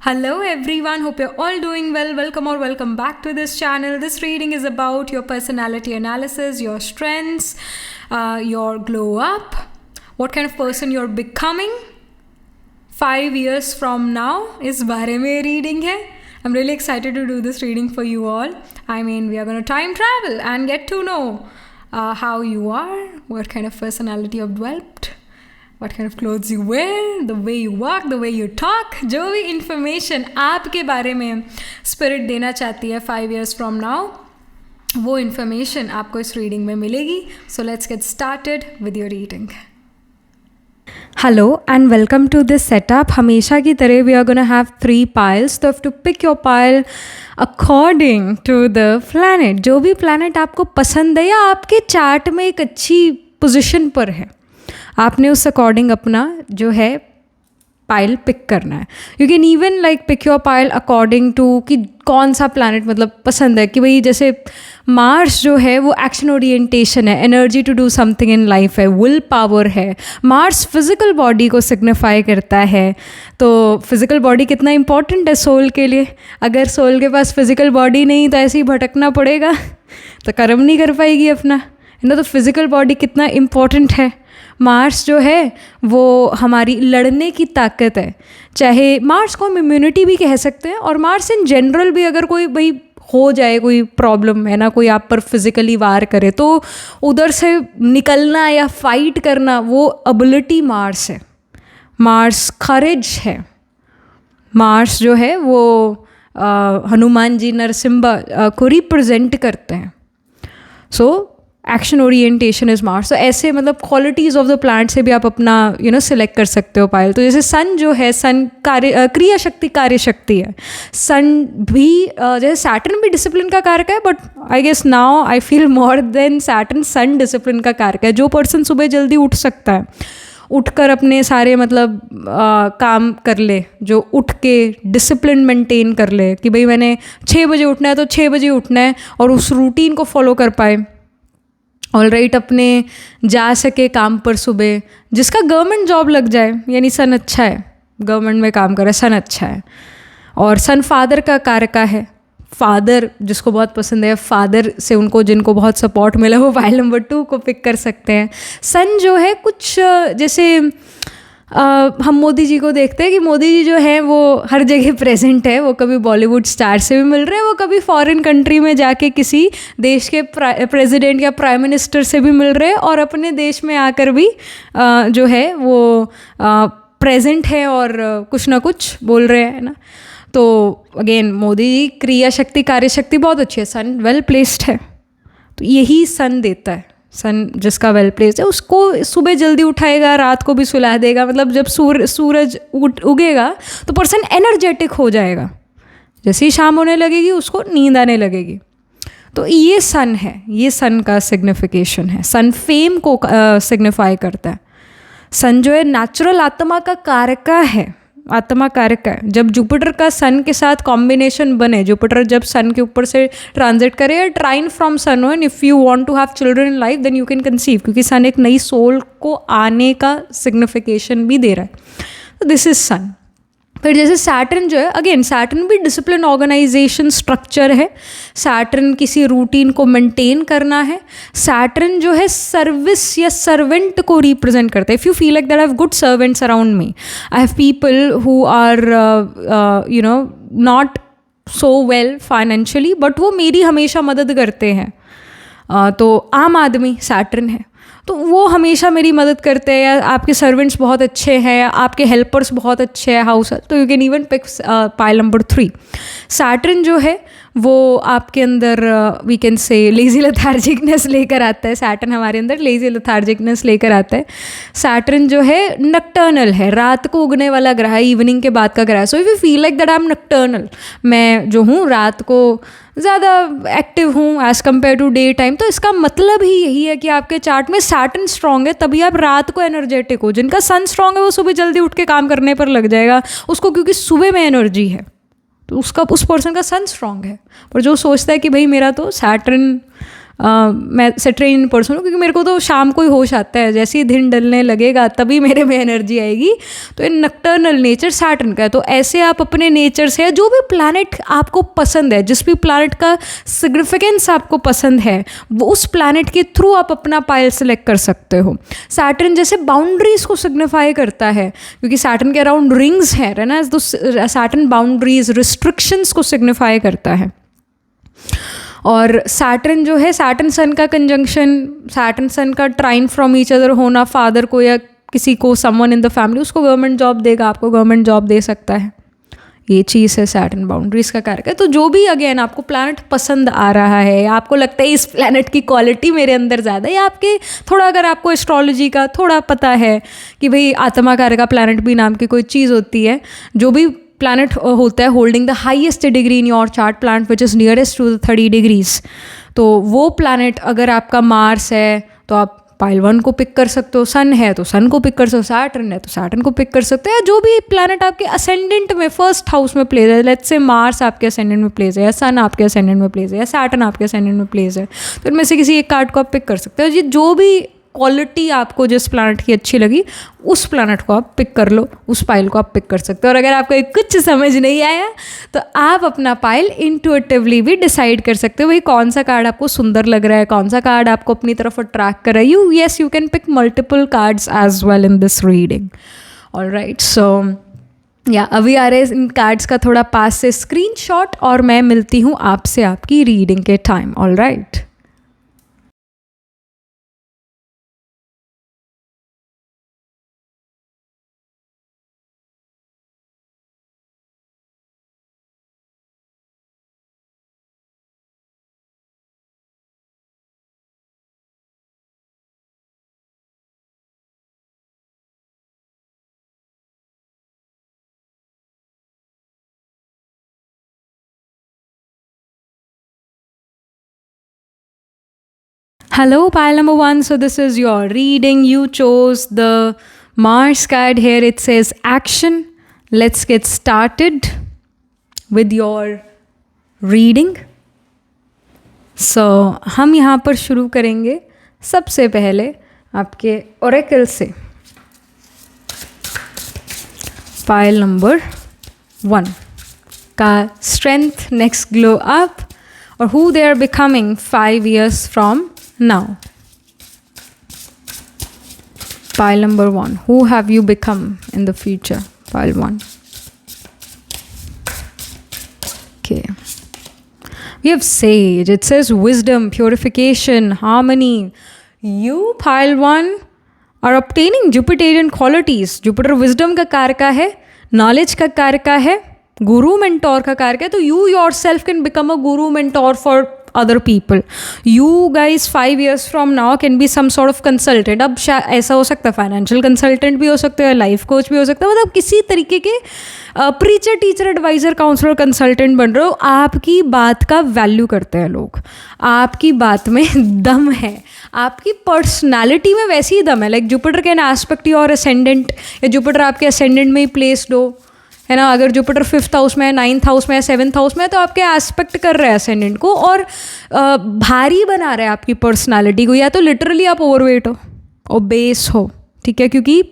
Hello everyone, hope you're all doing well. Welcome or welcome back to this channel. This reading is about your personality analysis, your strengths, your glow up, what kind of person you're becoming 5 years from now. इस बारे में reading है. I'm really excited to do this reading for you all. I mean, we are going to time travel and get to know how you are, what kind of personality you've developed, what kind of clothes you wear, the way you walk, the way you talk. जो भी information आपके बारे में spirit देना चाहती है 5 years from now, वो information आपको इस reading में मिलेगी. So let's get started with your reading. Hello and welcome to this setup. हमेशा की तरह we are going to have 3 piles. तो have to pick your pile according to the planet. जो भी planet आपको पसंद है या आपके चार्ट में एक अच्छी पोजीशन पर है, आपने उस अकॉर्डिंग अपना जो है पाइल पिक करना है. You can even like pick your pile according to कि कौन सा प्लैनेट मतलब पसंद है. कि भाई जैसे मार्स जो है वो एक्शन ओरिएंटेशन है, energy to do something in life है, विल पावर है. मार्स फिजिकल बॉडी को सिग्निफाई करता है. तो फिजिकल बॉडी कितना इंपॉर्टेंट है सोल के लिए. अगर सोल के पास फिजिकल बॉडी नहीं तो ऐसे ही भटकना पड़ेगा, तो कर्म नहीं कर पाएगी अपना. तो फिजिकल बॉडी कितना इम्पॉर्टेंट है. मार्स जो है वो हमारी लड़ने की ताकत है. चाहे मार्स को हम इम्यूनिटी भी कह सकते हैं, और मार्स इन जनरल भी अगर कोई भाई हो जाए, कोई प्रॉब्लम है ना, कोई आप पर फिजिकली वार करे, तो उधर से निकलना या फाइट करना वो एबिलिटी मार्स है. मार्स करेज है. मार्स जो है वो हनुमान जी नरसिम्हा को रिप्रेजेंट करते हैं. So action orientation is Mars. तो ऐसे मतलब क्वालिटीज़ ऑफ द प्लांट से भी आप अपना सिलेक्ट कर सकते हो पाइल. तो जैसे सन जो है, सन क्रिया शक्ति कार्य शक्ति है. सन भी जैसे सैटर्न भी डिसिप्लिन का कारक है, but I guess now I feel more than Saturn sun discipline का कारक है. जो पर्सन सुबह जल्दी उठ सकता है, उठकर अपने सारे मतलब काम कर ले, जो उठ के डिसिप्लिन मेंटेन कर ले कि भाई मैंने 6 बजे उठना है तो 6 बजे उठना है, और उस रूटीन को फॉलो कर पाए. ऑलराइट, अपने जा सके काम पर सुबह. जिसका गवर्नमेंट जॉब लग जाए, यानी सन अच्छा है, गवर्नमेंट में काम करे, सन अच्छा है. और सन फादर का कारका है. फादर जिसको बहुत पसंद है, फादर से उनको जिनको बहुत सपोर्ट मिला, वो पाइल नंबर 2 को पिक कर सकते हैं. सन जो है कुछ जैसे हम मोदी जी को देखते हैं कि मोदी जी जो है वो हर जगह प्रेजेंट है. वो कभी बॉलीवुड स्टार से भी मिल रहे हैं, वो कभी फॉरेन कंट्री में जाके किसी देश के प्रेसिडेंट या प्राइम मिनिस्टर से भी मिल रहे हैं, और अपने देश में आकर भी जो है वो प्रेजेंट है और कुछ ना कुछ बोल रहे हैं ना. तो अगेन मोदी जी क्रिया शक्ति कार्य शक्ति बहुत अच्छी है. सन वेल प्लेस्ड है. तो यही सन देता है. सन जिसका वेल प्लेस्ड है उसको सुबह जल्दी उठाएगा, रात को भी सुला देगा. मतलब जब सूरज उगेगा तो पर्सन एनर्जेटिक हो जाएगा. जैसे ही शाम होने लगेगी उसको नींद आने लगेगी. तो ये सन है, ये सन का सिग्निफिकेशन है. सन फेम को सिग्निफाई करता है. सन जो है नेचुरल आत्मा का कारका है, आत्मा कारक है. जब जुपिटर का सन के साथ कॉम्बिनेशन बने, जुपिटर जब सन के ऊपर से ट्रांजिट करे या ट्राइन फ्रॉम सन हो, and if you want to have children in life then you can conceive, क्योंकि सन एक नई सोल को आने का सिग्निफिकेशन भी दे रहा है. तो दिस इज सन. फिर जैसे सैटर्न जो है, अगेन सैटर्न भी डिसिप्लिन ऑर्गेनाइजेशन स्ट्रक्चर है. सैटर्न किसी रूटीन को मेंटेन करना है. सैटर्न जो है सर्विस या सर्वेंट को रिप्रेजेंट करता है. If you feel like that I have good servants around me, I have people who are not so well financially, but वो मेरी हमेशा मदद करते हैं. तो आम आदमी सैटर्न है, तो वो हमेशा मेरी मदद करते हैं. या आपके सर्वेंट्स बहुत अच्छे हैं, आपके हेल्पर्स बहुत अच्छे हैं हाउस, तो you can even pick pile number 3. Saturn जो है वो आपके अंदर we can say lazy lethargicness लेकर आता है. सैटर्न हमारे अंदर लेजी लेथार्जिकनेस लेकर आता है. सैटर्न जो है नक्टर्नल है, रात को उगने वाला ग्रह है, इवनिंग के बाद का ग्रह है. So if you feel like that I am nocturnal, मैं जो हूँ रात को ज़्यादा एक्टिव हूँ as compare to day time, तो इसका मतलब ही यही है कि आपके चार्ट में सैटर्न स्ट्रॉन्ग है, तभी आप रात को एनर्जेटिक हो. जिनका सन स्ट्रॉन्ग है वो सुबह जल्दी उठ के काम करने पर लग जाएगा उसको, क्योंकि सुबह में एनर्जी है, तो उसका उस पर्सन का सन स्ट्रॉन्ग है. पर जो सोचता है कि भाई मेरा तो सैटर्न मैं सेट्रेनियन पर्सन हूँ, क्योंकि मेरे को तो शाम को ही होश आता है, जैसे ही दिन डलने लगेगा तभी मेरे में एनर्जी आएगी। तो ये नक्टर्नल नेचर सैटर्न का है। तो ऐसे आप अपने नेचर से, जो भी प्लैनेट आपको पसंद है, जिस भी प्लैनेट का सिग्निफिकेंस आपको पसंद है, वो उस प्लैनेट के थ्रू आप अपना पाइल सेलेक्ट कर सकते हो। सैटर्न जैसे बाउंड्रीज को सिग्निफाई करता है, क्योंकि सैटर्न के अराउंड रिंग्स है ना, तो सैटर्न बाउंड्रीज, रिस्ट्रिक्शंस को सिग्निफाई करता है। और सैटर्न जो है, सैटर्न सन का कंजंक्शन, सैटर्न सन का ट्राइन फ्रॉम ईच अदर होना, फादर को या किसी को, समवन इन द फैमिली, उसको गवर्नमेंट जॉब देगा, आपको गवर्नमेंट जॉब दे सकता है। ये चीज़ है सैटर्न बाउंड्रीज का कारक है। तो जो भी अगेन आपको प्लैनेट पसंद आ रहा है, आपको लगता है इस प्लैनेट की क्वालिटी मेरे अंदर ज़्यादा है, या आपके थोड़ा, अगर आपको एस्ट्रोलॉजी का थोड़ा पता है कि भाई आत्मा कारक का प्लैनेट भी नाम की कोई चीज़ होती है, जो भी प्लैनेट होता है holding the highest degree in your chart, planet which is nearest to the 30 degrees, तो वो प्लैनेट अगर आपका मार्स है तो आप पाइल 1 को पिक कर सकते हो, सन है तो सन को पिक कर सकते हो, सैटर्न है तो सैटर्न को पिक कर सकते हो, या जो भी प्लैनेट आपके असेंडेंट में फर्स्ट हाउस में प्लेस है, लेट्स से मार्स आपके असेंडेंट में प्लेस है, या सन आपके असेंडेंट में प्लेस है, या सैटर्न आपके असेंडेंट में प्लेस है, तो इनमें से किसी एक कार्ड को आप पिक कर सकते हो। ये जो भी क्वालिटी आपको जिस प्लैनेट की अच्छी लगी, उस प्लैनेट को आप पिक कर लो, उस पाइल को आप पिक कर सकते हो। और अगर आपको कुछ समझ नहीं आया तो आप अपना पाइल इंट्यूटिवली भी डिसाइड कर सकते हो, भाई कौन सा कार्ड आपको सुंदर लग रहा है, कौन सा कार्ड आपको अपनी तरफ अट्रैक्ट कर रहा है। You can pick multiple cards as well in this reading. Alright, so या अभी आ रहे इन कार्ड्स का थोड़ा पास से स्क्रीनशॉट, और मैं मिलती हूँ आपसे आपकी रीडिंग के time. Alright, hello, pile number 1. So this is your reading. You chose the Mars card here. It says action. Let's get started with your reading. So हम यहाँ पर शुरू करेंगे सबसे पहले आपके ओरेकल से, पाइल नंबर 1 का स्ट्रेंथ, नेक्स्ट ग्लो अप, और who they are becoming 5 years from now. Pile number 1. Who have you become in the future? Pile 1. Okay. We have sage. It says wisdom, purification, harmony. You, pile 1, are obtaining Jupiterian qualities. Jupiter wisdom का कारक है, knowledge का कारक है, guru mentor का कारक है. तो you yourself can become a guru mentor for other people. You guys 5 years from now can be some sort of consultant. अब ऐसा हो सकता है फाइनेंशियल कंसल्टेंट भी हो सकते हैं, लाइफ कोच भी हो सकता है, मतलब किसी तरीके के preacher, teacher, adviser, counsellor, consultant बन रहे हो। आपकी बात का वैल्यू करते हैं लोग, आपकी बात में दम है, आपकी पर्सनालिटी में वैसी ही दम है। Like Jupiter can aspect your ascendant, या जुपिटर आपके असेंडेंट में ही प्लेस्ड हो, है ना। अगर जुपिटर 5th हाउस में है, 9th हाउस में है, 7th हाउस में है, तो आपके एस्पेक्ट कर रहे हैं असेंडेंट को, और भारी बना रहे हैं आपकी पर्सनालिटी को। या तो लिटरली आप ओवरवेट हो, ओबेस हो, ठीक है, क्योंकि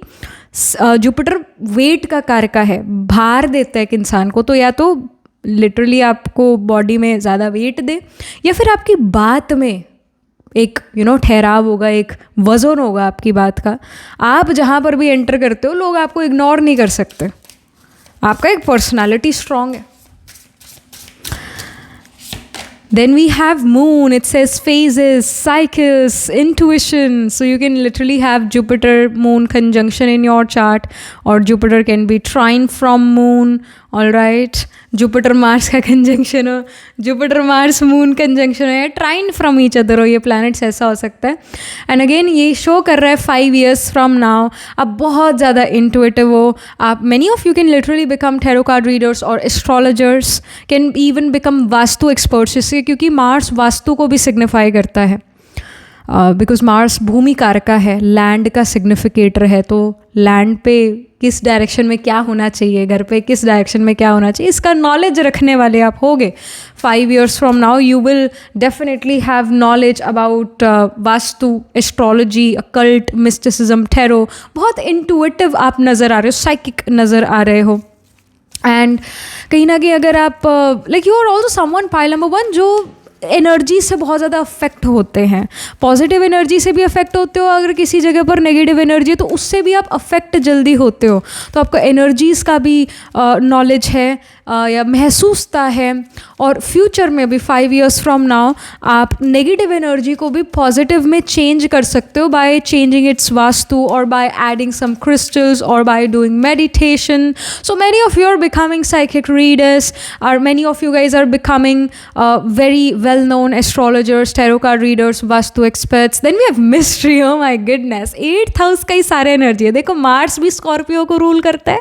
जुपिटर वेट का कारक है, भार देता है एक इंसान को। तो या तो लिटरली आपको बॉडी में ज़्यादा वेट दे, या फिर आपकी बात में एक ठहराव होगा, एक वजन होगा आपकी बात का। आप जहाँ पर भी एंटर करते हो, लोग आपको इग्नोर नहीं कर सकते, आपका एक पर्सनालिटी स्ट्रांग है। Then we have moon. It says phases, cycles, intuition. So you can literally have Jupiter moon conjunction in your chart, or Jupiter can be trine from moon. All right, Jupiter Mars का conjunction हो, Jupiter Mars moon conjunction हो, या trine from each other हो, ये planets ऐसा हो सकता है। And again ये show कर रहा है 5 years from now आप बहुत ज़्यादा intuitive हो। आप many of you can literally become tarot card readers or astrologers, can even become vastu experts, इससे क्योंकि मार्स वास्तु को भी सिग्निफाई करता है। बिकॉज मार्स भूमि कारका है, लैंड का सिग्निफिकेटर है, तो लैंड पे किस डायरेक्शन में क्या होना चाहिए, घर पे किस डायरेक्शन में क्या होना चाहिए, इसका नॉलेज रखने वाले आप होगे. 5 years from now you will definitely have knowledge about vastu, astrology, occult, mysticism, tarot. बहुत इंटुइटिव आप नज़र आ रहे हो, साइकिक नज़र आ रहे हो. एंड कहीं ना कहीं अगर आप like you are also someone, pile number 1, जो एनर्जी से बहुत ज़्यादा अफेक्ट होते हैं. पॉजिटिव एनर्जी से भी अफेक्ट होते हो, अगर किसी जगह पर नेगेटिव एनर्जी है तो उससे भी आप अफेक्ट जल्दी होते हो. तो आपको एनर्जीज़ का भी नॉलेज है या महसूसता है. और फ्यूचर में भी 5 years फ्रॉम नाउ आप नेगेटिव एनर्जी को भी पॉजिटिव में चेंज कर सकते हो बाय चेंजिंग इट्स वास्तु और बाय एडिंग सम क्रिस्टल्स और by doing meditation. So many of you are becoming psychic readers, और many of you guys are becoming very well known astrologers, tarot card readers, vastu experts. Then we have mystery. Oh my goodness, 8th house का ही सारे energy है. देखो Mars भी Scorpio को rule करता है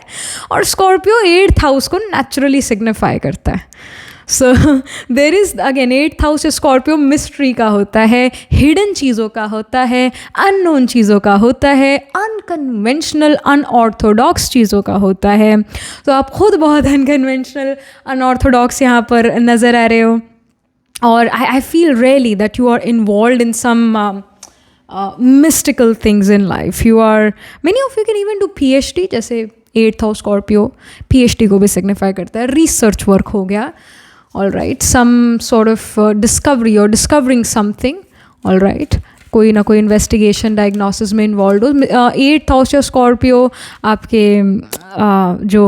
और स्कॉर्पियो 8th हाउस को नेचुरली सिग्निफाई करता है. So there is again 8th house Scorpio mystery का होता है, हिडन चीज़ों का होता है, अननोन चीज़ों का होता है, अनकन्वेंशनल अनऑर्थोडॉक्स चीज़ों का होता है. तो आप खुद बहुत अनकन्वेंशनल अनऑर्थोडॉक्स यहाँ पर नज़र आ रहे हो. Or I feel really that you are involved in some mystical things in life. Many of you can even do PhD, जैसे 8th house Scorpio PhD को भी signify करता है. Research work हो गया, all right. Some sort of discovery or discovering something, all right. कोई ना कोई इन्वेस्टिगेशन डायग्नोसिस में इन्वॉल्व हो. 8th हाउस या स्कॉर्पियो आपके जो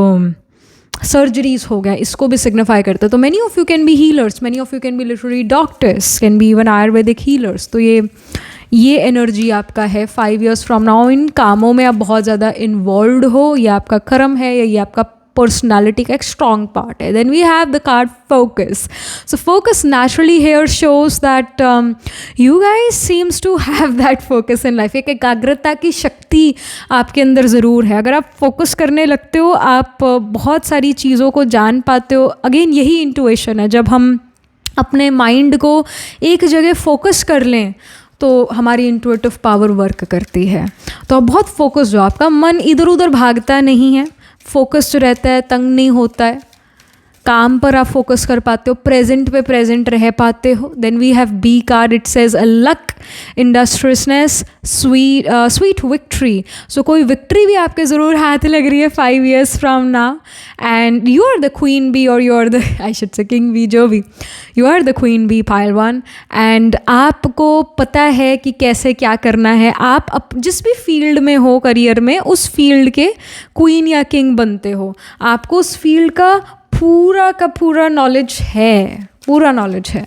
सर्जरीज हो गया, इसको भी सिग्निफाई करते हैं. तो many of you can B healers, many of you can B literally doctors, can be even Ayurvedic healers. तो ये एनर्जी आपका है 5 years फ्रॉम नाउ. इन कामों में आप बहुत ज़्यादा इन्वॉल्व हो, ये आपका कर्म है या ये आपका पर्सनालिटी का एक स्ट्रॉन्ग पार्ट है. Then we have the card focus. So focus naturally here shows that you guys seems to have that focus in life. एक एकाग्रता की शक्ति आपके अंदर ज़रूर है. अगर आप फोकस करने लगते हो, आप बहुत सारी चीज़ों को जान पाते हो. अगेन यही इंटुइशन है, जब हम अपने माइंड को एक जगह फोकस कर लें तो हमारी इंटुइटिव पावर वर्क करती है. तो आप बहुत फोकस हो, आपका मन इधर उधर भागता नहीं है, फोकस्ड रहता है, तंग नहीं होता है, काम पर आप फोकस कर पाते हो, प्रेजेंट पे प्रेजेंट रह पाते हो. Then we have bee card. It says a luck, industriousness, sweet victory. So कोई विक्ट्री भी आपके ज़रूर हाथ लग रही है 5 years from now. And you are the queen bee, और you are the, I should say king bee, जो भी, you are the queen bee pile 1. And आपको पता है कि कैसे क्या करना है. आप जिस भी फील्ड में हो करियर में, उस फील्ड के क्वीन या किंग बनते हो. आपको उस फील्ड का पूरा नॉलेज है, पूरा नॉलेज है.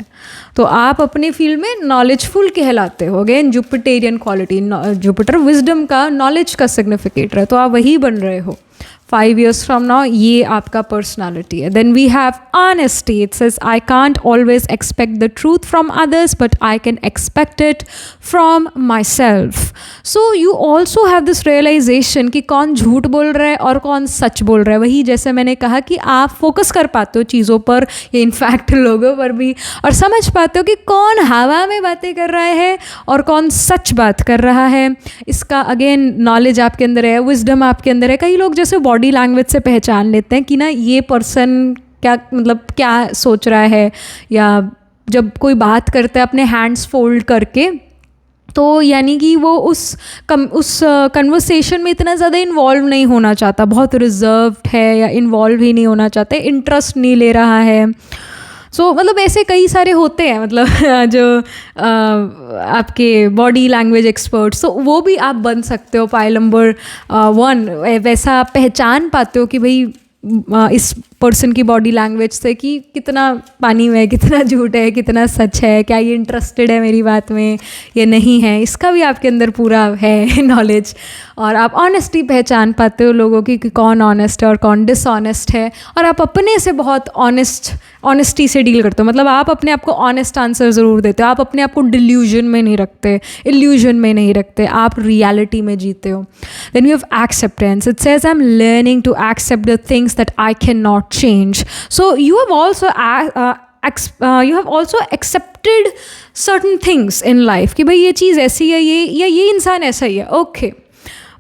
तो आप अपने फील्ड में नॉलेजफुल कहलाते हो. अगेन जुपिटेरियन क्वालिटी, जुपिटर विजडम का, नॉलेज का सिग्निफिकेटर है. तो आप वही बन रहे हो 5 years फ्रॉम नाउ. ये आपका पर्सनालिटी है. Then we have honesty. It says I can't always expect the truth from others, but I can expect it from myself. So you also have this realisation कि कौन झूठ बोल रहा है और कौन सच बोल रहा है. वही जैसे मैंने कहा कि आप फोकस कर पाते हो चीज़ों पर, या इनफैक्ट लोगों पर भी, और समझ पाते हो कि कौन हवा में बातें कर रहा है और कौन सच बात कर रहा है. इसका अगेन नॉलेज आपके अंदर है, विजडम आपके अंदर है. कई लोग जैसे बॉडी लैंग्वेज से पहचान लेते हैं कि ना ये पर्सन क्या, मतलब क्या सोच रहा है, या जब कोई बात करता है अपने हैंड्स फोल्ड करके, तो यानी कि वो उस कन्वर्सेशन में इतना ज़्यादा इन्वॉल्व नहीं होना चाहता, बहुत रिजर्व्ड है या इन्वॉल्व ही नहीं होना चाहते, इंटरेस्ट नहीं ले रहा है. मतलब ऐसे कई सारे होते हैं, मतलब जो आपके बॉडी लैंग्वेज एक्सपर्ट्स. तो वो भी आप बन सकते हो पाइल नंबर 1. वैसा आप पहचान पाते हो कि भाई इस पर्सन की बॉडी लैंग्वेज से कि कितना पानी में है, कितना झूठ है, कितना सच है, क्या ये इंटरेस्टेड है मेरी बात में या नहीं है. इसका भी आपके अंदर पूरा है नॉलेज. और आप ऑनेस्टी पहचान पाते हो लोगों की कि कौन ऑनेस्ट है और कौन डिसऑनेस्ट है. और आप अपने से बहुत ऑनेस्टी से डील करते हो. मतलब आप अपने आप को ऑनेस्ट आंसर ज़रूर देते हो. आप अपने आप को डिल्यूजन में नहीं रखते, इल्यूजन में नहीं रखते, आप रियलिटी में जीते हो. Then you have acceptance. It says I am learning to accept the things that I can not change. So you have also you have also accepted certain things in life कि भाई ये चीज़ ऐसी है, ये इंसान ऐसा ही है, ओके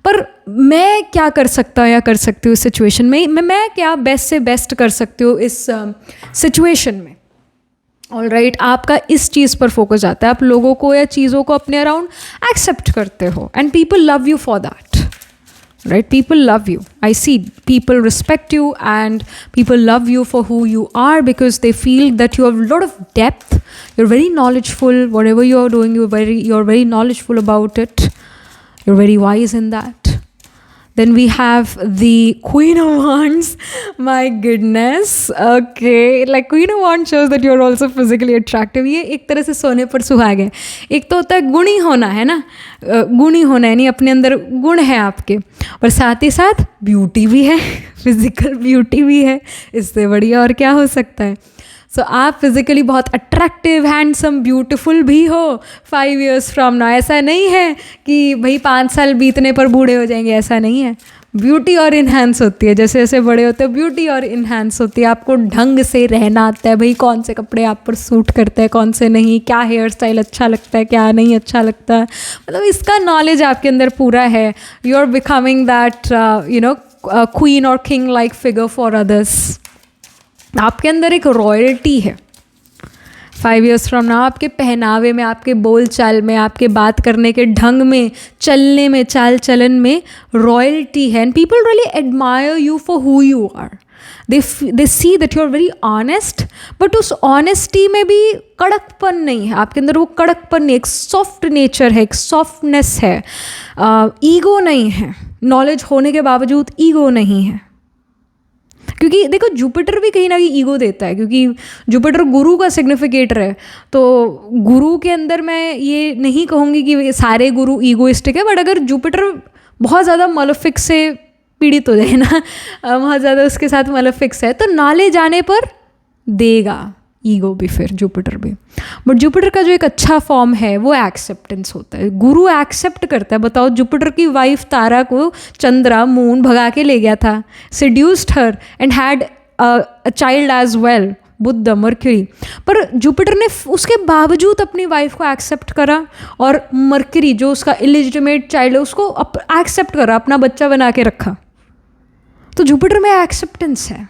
पर मैं क्या कर सकता हूँ या कर सकती हूँ इस सिचुएशन में, मैं क्या बेस्ट से बेस्ट कर सकती हूँ इस सिचुएशन में. ऑल राइट, आपका इस चीज़ पर फोकस आता है, आप लोगों को या चीज़ों को अपने अराउंड एक्सेप्ट करते हो and people love you for that. Right, people love you. I see people respect you and people love you for who you are because they feel that you have a lot of depth. You're very knowledgeable. Whatever you're doing, you're very knowledgeable about it. You're very wise in that. Then we have the Queen of Wands. My goodness. Okay. Like Queen of Wands shows that you're also physically attractive. ये एक तरह से सोने पर सुहाग है. एक तो होता है गुणी होना, है ना, गुणी होना यानी अपने अंदर गुण है आपके, और साथ ही साथ ब्यूटी भी है, फिजिकल ब्यूटी भी है. इससे बढ़िया और क्या हो सकता है. सो आप फिज़िकली बहुत अट्रैक्टिव, हैंडसम, ब्यूटीफुल भी हो 5 years फ्रॉम नाउ. ऐसा नहीं है कि भाई 5 साल बीतने पर बूढ़े हो जाएंगे, ऐसा नहीं है. ब्यूटी और इन्हांस होती है, जैसे जैसे बड़े होते हैं ब्यूटी और इन्हांस होती है. आपको ढंग से रहना आता है, भाई कौन से कपड़े आप पर सूट करते हैं, कौन से नहीं, क्या हेयर स्टाइल अच्छा लगता है, क्या नहीं अच्छा लगता है, मतलब इसका नॉलेज आपके अंदर पूरा है. You are becoming that queen और king like figure for others. आपके अंदर एक रॉयल्टी है. 5 years फ्रॉम नाउ आपके पहनावे में, आपके बोल चाल में, आपके बात करने के ढंग में, चलने में, चाल चलन में रॉयल्टी है. And people really admire you for who you are. They see that you are very honest, but उस ऑनेस्टी में भी कड़कपन नहीं है आपके अंदर. वो कड़कपन नहीं, एक सॉफ्ट नेचर है, एक सॉफ्टनेस है, ईगो नहीं है. नॉलेज होने के बावजूद ईगो नहीं है. क्योंकि देखो जुपिटर भी कहीं ना कहीं ईगो देता है, क्योंकि जुपिटर गुरु का सिग्निफिकेटर है. तो गुरु के अंदर मैं ये नहीं कहूँगी कि सारे गुरु ईगोइस्टिक है, बट अगर जुपिटर बहुत ज़्यादा मलेफिक से पीड़ित हो जाए ना, बहुत ज़्यादा उसके साथ मलेफिक्स है, तो नाले जाने पर देगा ईगो भी, फिर जुपिटर भी. बट जुपिटर का जो एक अच्छा फॉर्म है वो एक्सेप्टेंस होता है. गुरु एक्सेप्ट करता है. बताओ, जुपिटर की वाइफ तारा को चंद्रा, मून भगा के ले गया था, seduced her and had a child as well, Budh, Mercury. पर जुपिटर ने उसके बावजूद अपनी वाइफ को एक्सेप्ट करा, और मर्क्यूरी जो उसका इलिजिटिमेट चाइल्ड है उसको एक्सेप्ट करा, अपना बच्चा बना के रखा. तो जुपिटर में एक्सेप्टेंस है,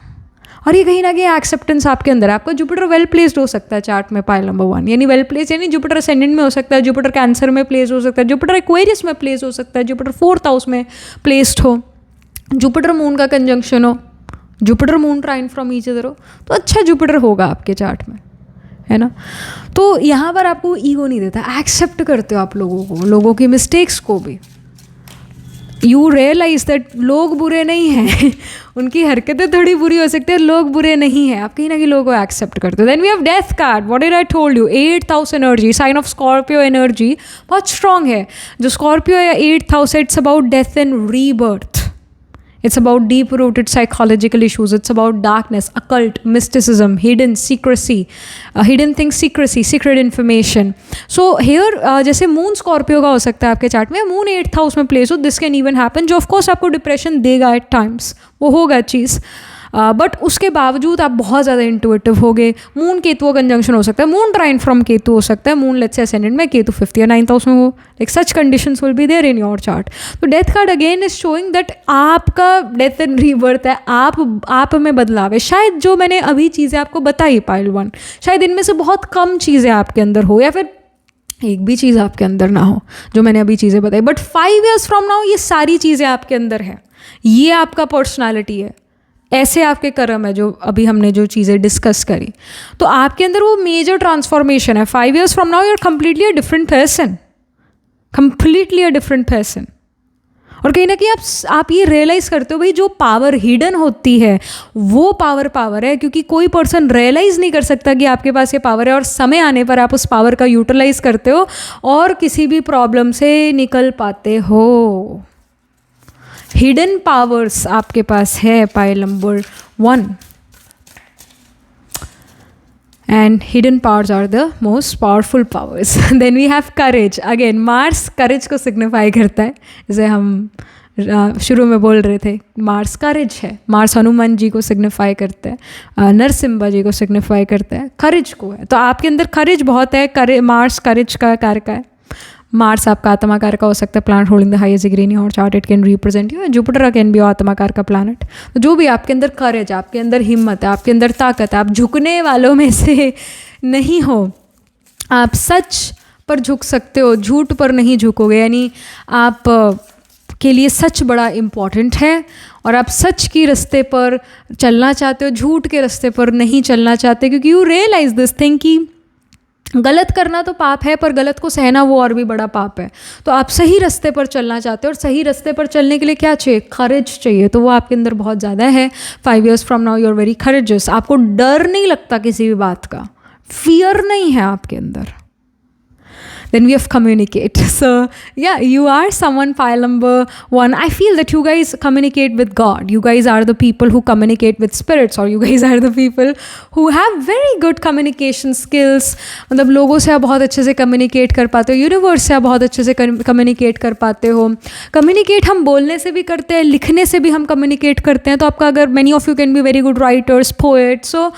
और ये कहीं ना कहीं एक्सेप्टेंस आपके अंदर है. आपका जुपिटर वेल प्लेस्ड हो सकता है चार्ट में, पाइल नंबर 1 यानी वेल प्लेस, यानी जुपिटर असेंडेंट में हो सकता है, जुपिटर कैंसर में प्लेस हो सकता है, जुपिटर एक्वेरियस में प्लेस हो सकता है, जुपिटर 4th हाउस में प्लेस्ड हो, जुपिटर मून का कंजंक्शन हो, Jupiter moon trine from each other हो, तो अच्छा जुपिटर होगा आपके चार्ट में, है ना. तो यहाँ पर आपको ईगो नहीं देता, एक्सेप्ट करते हो आप लोगों को, लोगों की मिस्टेक्स को भी. यू रियलाइज दैट लोग बुरे नहीं हैं, उनकी हरकतें थोड़ी बुरी हो सकती है, लोग बुरे नहीं हैं. आप कहीं ना कहीं लोगों को एक्सेप्ट करते हो. Then we have death card. What did I told you, 8th house energy, sign of Scorpio energy बहुत स्ट्रांग है. जो स्कॉर्पियो या 8th हाउस है, it's about death and rebirth. It's about deep-rooted psychological issues. It's about darkness, occult, mysticism, hidden secrecy, hidden things, secrecy, secret information. So here जैसे moon Scorpio का हो सकता है आपके चार्ट में, मून 8th हाउस में place हो, this can even happen, जो ऑफकोर्स आपको डिप्रेशन देगा एट टाइम्स, वो होगा चीज़. बट उसके बावजूद आप बहुत ज़्यादा इंटुइटिव हो गए. मून केतु कंजंक्शन हो सकता है, मून ट्राइन फ्रॉम केतु हो सकता है, मून लेट्स से असेंडेंट में, केतु 5th या 9th हाउस में हो. Like such conditions will be there in your chart. तो death card again is showing that आपका डेथ एंड रीबर्थ है, आप में बदलाव है. शायद जो मैंने अभी चीज़ें आपको बताई पाइल 1, शायद इनमें से बहुत कम चीज़ें आपके अंदर हो, या फिर एक भी चीज़ आपके अंदर ना हो जो मैंने अभी चीज़ें बताई. बट 5 years फ्रॉम नाउ ये सारी चीज़ें आपके अंदर है. ये आपका पर्सनालिटी है, ऐसे आपके कर्म है, जो अभी हमने जो चीज़ें डिस्कस करी. तो आपके अंदर वो मेजर ट्रांसफॉर्मेशन है. 5 years from now you are completely a different person, completely a different person. और कहीं ना कहीं आप ये रियलाइज़ करते हो भाई, जो पावर हिडन होती है वो पावर है, क्योंकि कोई पर्सन रियलाइज़ नहीं कर सकता कि आपके पास ये पावर है, और समय आने पर आप उस पावर का यूटिलाइज करते हो और किसी भी प्रॉब्लम से निकल पाते हो. हिडन पावर्स आपके पास है, pile number 1. And hidden powers are the most powerful powers. Then we have courage. Again, Mars courage को signify करता है. जैसे हम शुरू में बोल रहे थे, मार्स करेज है, मार्स हनुमान जी को सिग्निफाई करते हैं, नरसिम्हा जी को सिग्निफाई करते हैं, करेज को है। तो आपके अंदर करेज बहुत है, मार्स करेज का कारक है। मार्स आपका आत्माकार का हो सकता है, planet holding the highest degree in your chart, it can represent you. Jupiter can be आत्माकार का प्लानट। तो जो भी आपके अंदर करेज, आपके अंदर हिम्मत है, आपके अंदर ताकत है, आप झुकने वालों में से नहीं हो, आप सच पर झुक सकते हो, झूठ पर नहीं झुकोगे। यानी आप के लिए सच बड़ा इम्पॉर्टेंट है और आप सच की रास्ते पर चलना चाहते हो, झूठ के रास्ते पर नहीं चलना चाहते, क्योंकि यू रियलाइज दिस थिंग कि गलत करना तो पाप है, पर गलत को सहना वो और भी बड़ा पाप है। तो आप सही रास्ते पर चलना चाहते हो, और सही रास्ते पर चलने के लिए क्या चाहिए? करेज चाहिए। तो वो आपके अंदर बहुत ज़्यादा है। 5 years from now you are very courageous. आपको डर नहीं लगता किसी भी बात का, फियर नहीं है आपके अंदर। Then we have communicate. So yeah, you are someone, pile number 1. I feel that you guys communicate with God. You guys are the people who communicate with spirits, or you guys are the people who have very good communication skills. मतलब लोगों से आप बहुत अच्छे से communicate कर पाते हो, यूनिवर्स से आप बहुत अच्छे से कम्युनिकेट कर पाते हो। कम्युनिकेट हम बोलने से भी करते हैं, लिखने से भी हम कम्युनिकेट करते हैं। तो आपका अगर many of you can be very good writers, poet, so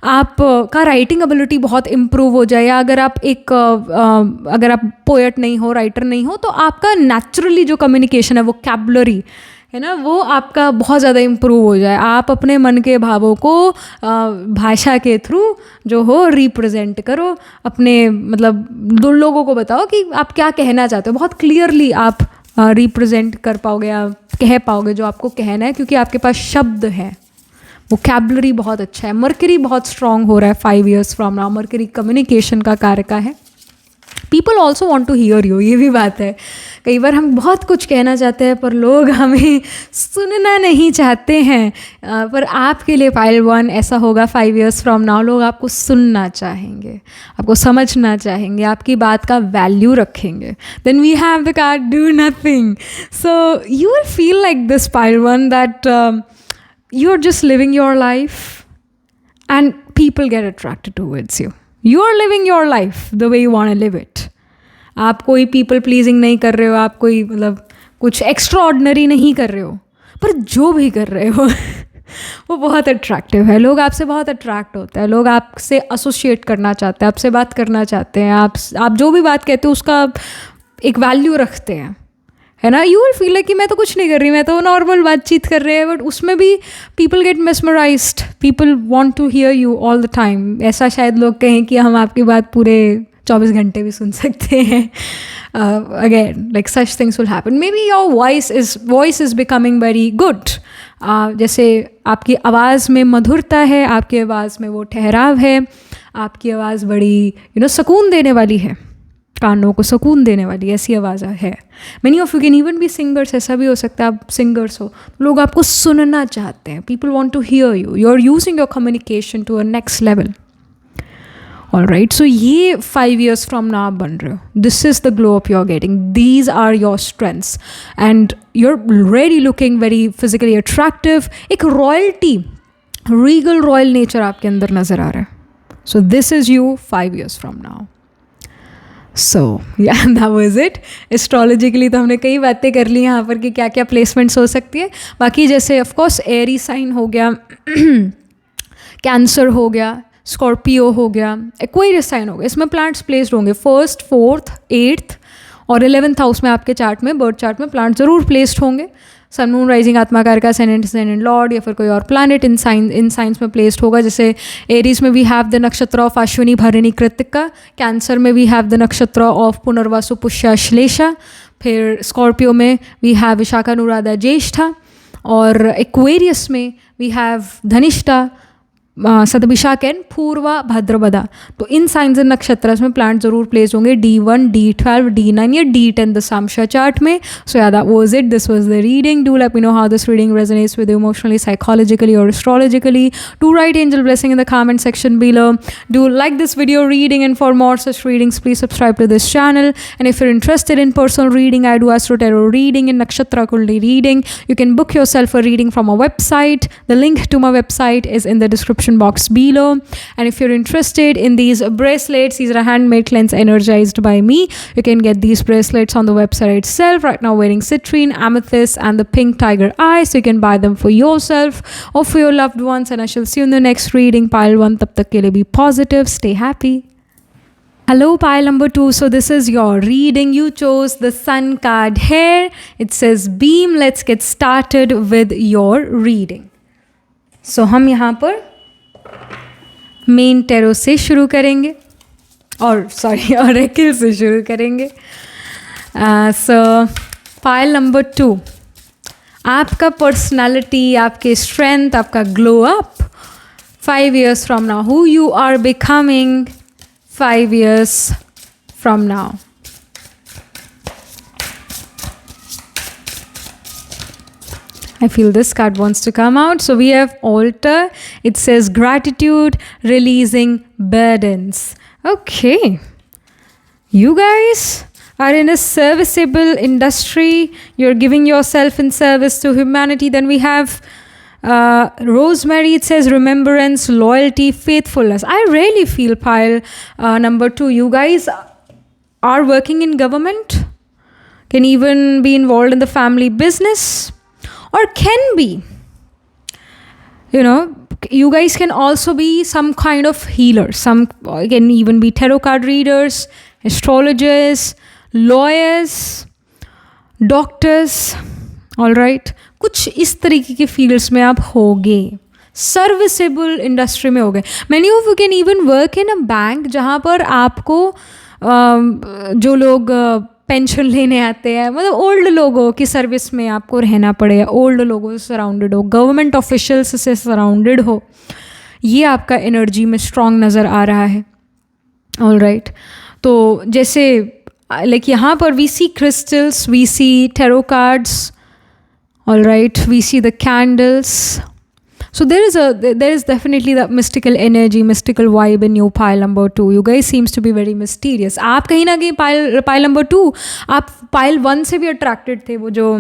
आपका राइटिंग एबिलिटी बहुत इम्प्रूव हो जाए। या अगर आप पोएट नहीं हो, राइटर नहीं हो, तो आपका नेचुरली जो कम्युनिकेशन है, वो कैबलरी है ना, वो आपका बहुत ज़्यादा इम्प्रूव हो जाए। आप अपने मन के भावों को भाषा के थ्रू जो हो रिप्रेजेंट करो, अपने मतलब दो लोगों को बताओ कि आप क्या कहना चाहते हो। बहुत क्लियरली आप रिप्रेजेंट कर पाओगे, आप कह पाओगे जो आपको कहना है, क्योंकि आपके पास शब्द है, वोकैबुलरी बहुत अच्छा है। मर्करी बहुत स्ट्रॉन्ग हो रहा है 5 years from now. Mercury communication का कारक है। People also want to hear you, ये भी बात है। कई बार हम बहुत कुछ कहना चाहते हैं पर लोग हमें सुनना नहीं चाहते हैं, पर आपके लिए पाइल 1 ऐसा होगा 5 years फ्रॉम नाउ। लोग आपको सुनना चाहेंगे, आपको समझना चाहेंगे, आपकी बात का वैल्यू रखेंगे। Then we have the card do nothing. So you will feel like this pile 1 that you're just living your life and people get attracted towards you. You're living your life the way you want to live it. आप कोई people pleasing नहीं कर रहे हो, आप कोई मतलब कुछ extraordinary नहीं कर रहे हो, पर जो भी कर रहे हो वो बहुत अट्रैक्टिव है। लोग आपसे बहुत अट्रैक्ट होते हैं, लोग आपसे एसोसिएट करना चाहते हैं, आपसे बात करना चाहते हैं। आप जो भी बात कहते हो उसका एक वैल्यू रखते हैं, है ना। यू विल फील लाइक कि मैं तो कुछ नहीं कर रही, मैं तो नॉर्मल बातचीत कर रहे हैं, बट उसमें भी people get mesmerized, people want to hear you all the time. ऐसा शायद लोग कहें कि हम आपकी बात पूरे 24 घंटे भी सुन सकते हैं। Again like such things will happen. May be your voice is becoming very good. जैसे आपकी आवाज़ में मधुरता है, आपकी आवाज़ में वो ठहराव है, आपकी आवाज़ बड़ी सुकून देने वाली है, कानों को सुकून देने वाली ऐसी आवाज़ है। Many of you can even be singers. ऐसा भी हो सकता है आप सिंगर्स हो, लोग आपको सुनना चाहते हैं। People want to hear you, you are using your communication to a next level. All right, so ये 5 years फ्रॉम नाउ आप बन रहे हो। This is the glow up you are getting, these are your strengths and you are really looking very physically attractive. एक royalty, regal royal nature आपके अंदर नज़र आ रहा है। So this is you 5 years from now. सो या that was it. Astrologically तो हमने कई बातें कर ली यहाँ पर कि क्या क्या प्लेसमेंट्स हो सकती है। बाकी जैसे ऑफकोर्स एरी साइन हो गया, कैंसर हो गया, स्कॉर्पियो हो गया, एक्वेरियस साइन हो गया, इसमें प्लांट्स प्लेस्ड होंगे 1st, 4th, 8th और 11th हाउस में। आपके चार्ट में, बर्थ चार्ट में प्लांट ज़रूर प्लेस्ड होंगे। सन मून राइजिंग आत्माकार का असेंडेंट लॉर्ड या फिर कोई और प्लानट इन साइंस में प्लेस्ड होगा। जैसे एरीज में we have the nakshatra of Ashwini भरणी कृत्तिका, कैंसर में we have the nakshatra of पुनर्वासु पुष्य श्लेषा, फिर स्कॉर्पियो में वी हैव विशाखा अनुराधा ज्येष्ठा, और एक्वेरियस में we have Dhanishtha, Shatabhisha and पूर्वा भाद्रपदा। तो इन साइंस एंड नक्षत्र में प्लांट जरूर प्लेस होंगे D1, D12, D9 या D10 द सामशा चार्ट में। सो या that was it, this was the reading. Do let me know how this reading resonates with you emotionally, psychologically or astrologically. Do write angel blessing in the comment section below. Do like this video reading, and for more such readings please subscribe to this channel. And if you're interested in personal reading, I do astro tarot reading and nakshatra kundli reading. You can book yourself a reading from a website. The link to my website is in the description description box below. And if you're interested in these bracelets, these are handmade, cleansed, energized by me. You can get these bracelets on the website itself. Right now wearing citrine, amethyst and the pink tiger eye, so you can buy them for yourself or for your loved ones. And I shall see you in the next reading. Pile 1, tab tak ke liye be positive, stay happy. Hello, pile number 2. So this is your reading. You chose the Sun card here. It says beam. Let's get started with your reading. So हम यहाँ पर main tarot से शुरू करेंगे, और sorry oracle से शुरू करेंगे. सो पाइल नंबर 2, आपका पर्सनालिटी, आपके स्ट्रेंथ, आपका glow up 5 years from now, who you are becoming 5 years from now. I feel this card wants to come out. So we have altar. It says gratitude, releasing burdens. Okay. You guys are in a serviceable industry. You're giving yourself in service to humanity. Then we have rosemary. It says remembrance, loyalty, faithfulness. I really feel pile number 2, you guys are working in government, can even be involved in the family business, or can be, you know, you guys can also be some kind of healer. Some can even be tarot card readers, astrologers, lawyers, doctors. All right, कुछ इस तरीके के fields में आप होगे, serviceable industry में होगे. Many of you can even work in a bank, जहाँ पर आपको जो लोग पेंशन लेने आते हैं, मतलब ओल्ड लोगों की सर्विस में आपको रहना पड़े, ओल्ड लोगों से सराउंडेड हो, गवर्नमेंट ऑफिशियल्स से सराउंडेड हो, ये आपका एनर्जी में स्ट्रॉन्ग नज़र आ रहा है. ऑल राइट, तो जैसे लाइक यहाँ पर we see crystals, we see tarot cards. All right, we see the candles. So there is definitely that mystical energy, mystical vibe in your pile number 2. You guys seems to be very mysterious. आप कहीं ना कहीं pile number 2, आप pile 1 से भी attracted थे. वो जो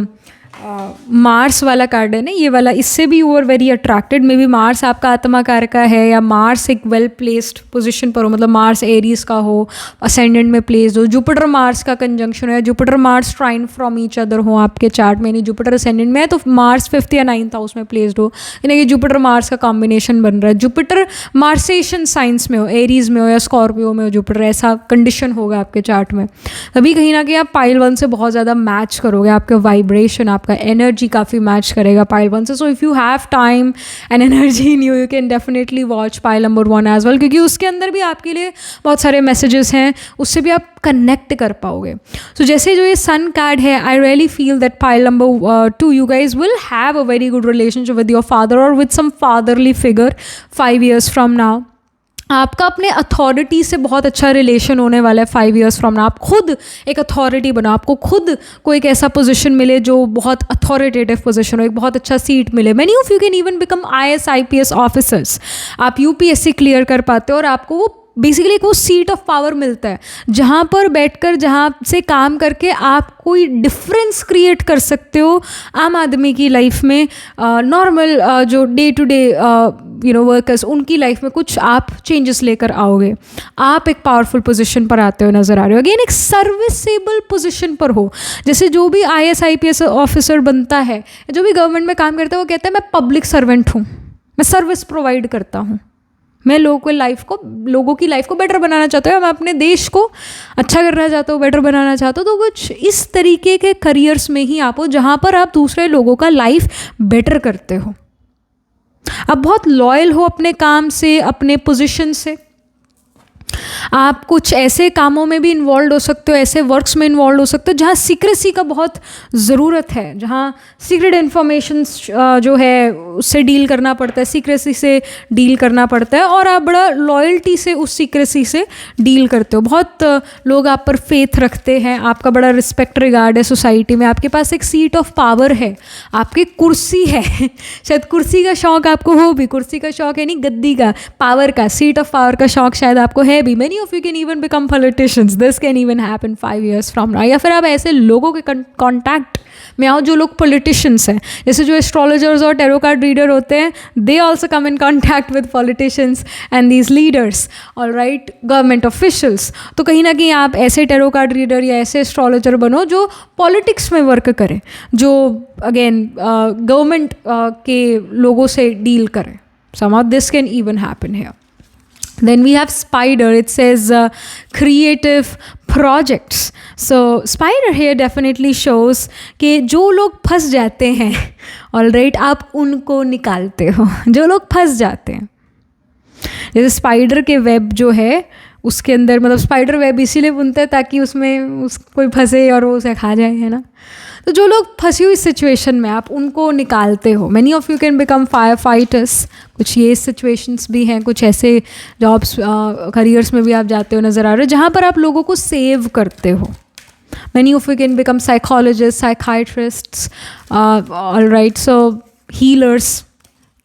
मार्स वाला कार्ड है ना, ये वाला, इससे भी you are very attracted. Maybe Mars आपका आत्मा कारक का है, या मार्स एक वेल प्लेस्ड पोजीशन पर हो, मतलब मार्स एरीज का हो, असेंडेंट में प्लेस्ड हो, जुपिटर मार्स का कंजंक्शन हो, या Jupiter Mars trine from each other हो आपके चार्ट में. नहीं, जुपिटर असेंडेंट में है तो मार्स 5th या 9th हाउस में प्लेस्ड हो, यानी कि जुपिटर मार्स का कॉम्बिनेशन बन रहा है. जुपिटर मार्सेशन साइंस में हो, एरीज में हो या स्कॉर्पियो में हो जुपिटर, ऐसा कंडीशन होगा आपके चार्ट में. तभी कहीं ना कहीं आप पाइल 1 से बहुत ज़्यादा मैच करोगे, आपका वाइब्रेशन, आपका एनर्जी काफ़ी मैच करेगा पाइल 1 से. So if you have time and energy in you can definitely watch pile number 1 as well, क्योंकि उसके अंदर भी आपके लिए बहुत सारे मैसेजेस हैं, उससे भी आप कनेक्ट कर पाओगे. सो जैसे जो ये सन कार्ड है, I really feel that pile number 2 you guys will have a very good relationship with your father और with some fatherly figure 5 years from now. आपका अपने अथॉरिटी से बहुत अच्छा रिलेशन होने वाला है 5 years फ्रॉम नाउ. आप खुद एक अथॉरिटी बनो, आपको खुद को एक ऐसा पोजीशन मिले जो बहुत अथॉरिटेटिव पोजीशन हो, एक बहुत अच्छा सीट मिले. Many of you can even become IAS IPS officers. आप UPSC क्लियर कर पाते हो और आपको वो बेसिकली एक वो सीट ऑफ पावर मिलता है, जहाँ पर बैठकर, जहाँ से काम करके आप कोई डिफरेंस क्रिएट कर सकते हो आम आदमी की लाइफ में. नॉर्मल जो डे टू डे वर्कर्स, उनकी लाइफ में कुछ आप चेंजेस लेकर आओगे. आप एक पावरफुल पोजीशन पर आते हो नज़र आ रहे हो. अगेन एक सर्विसेबल पोजीशन पर हो. जैसे जो भी IAS IPS ऑफिसर बनता है, जो भी गवर्नमेंट में काम करता है, वो कहता है मैं पब्लिक सर्वेंट हूँ, मैं सर्विस प्रोवाइड करता हूँ, मैं लोगों की लाइफ को बेटर बनाना चाहता हूँ, मैं अपने देश को अच्छा करना चाहता हूँ, बेटर बनाना चाहता हूँ. तो कुछ इस तरीके के करियर्स में ही आप हो जहाँ पर आप दूसरे लोगों का लाइफ बेटर करते हो. आप बहुत लॉयल हो अपने काम से, अपने पोजीशन से. आप कुछ ऐसे कामों में भी इन्वॉल्व हो सकते हो, ऐसे वर्क्स में इन्वॉल्व हो सकते हो जहाँ सीक्रेसी का बहुत ज़रूरत है, जहाँ सीक्रेट इन्फॉर्मेशन जो है उससे डील करना पड़ता है, सीक्रेसी से डील करना पड़ता है, और आप बड़ा लॉयल्टी से उस सीक्रेसी से डील करते हो. बहुत लोग आप पर फेथ रखते हैं, आपका बड़ा रिस्पेक्ट रिगार्ड है सोसाइटी में. आपके पास एक सीट ऑफ पावर है, आपकी कुर्सी है. शायद कुर्सी का शौक़ आपको हो भी, कुर्सी का शौक़ है नहीं, गद्दी का, पावर का, सीट ऑफ पावर का शौक़ शायद आपको है भी. Many of you can even become politicians. This can even happen 5 years from now. या फिर आप ऐसे लोगों के कॉन्टैक्ट में आओ जो लोग पॉलिटिशियंस हैं. जैसे जो एस्ट्रोलॉजर्स और टैरो कार्ड रीडर होते हैं, they also come in contact with politicians and these leaders, all right, government officials. तो कहीं ना कहीं आप ऐसे टैरो कार्ड रीडर या ऐसे एस्ट्रोलॉजर बनो जो पॉलिटिक्स में वर्क करें, जो अगेन गवर्नमेंट के लोगों से डील करें. Some of this can even happen here. Then we have spider. It says creative projects. So spider here definitely shows कि जो लोग फंस जाते हैं, all right, आप उनको निकालते हो. जो लोग फंस जाते हैं, जैसे स्पाइडर के वेब जो है उसके अंदर, मतलब स्पाइडर वेब इसीलिए बुनते हैं ताकि उसमें कोई फंसे और वो उसे खा जाए, है ना. तो जो लोग फंसी हुई सिचुएशन में, आप उनको निकालते हो. Many of you can become fire fighters. कुछ ये सिचुएशंस भी हैं, कुछ ऐसे जॉब्स करियर्स में भी आप जाते हो नज़र आ रहे हो जहाँ पर आप लोगों को सेव करते हो. Many of you can become psychologists, psychiatrists, all right, so healers.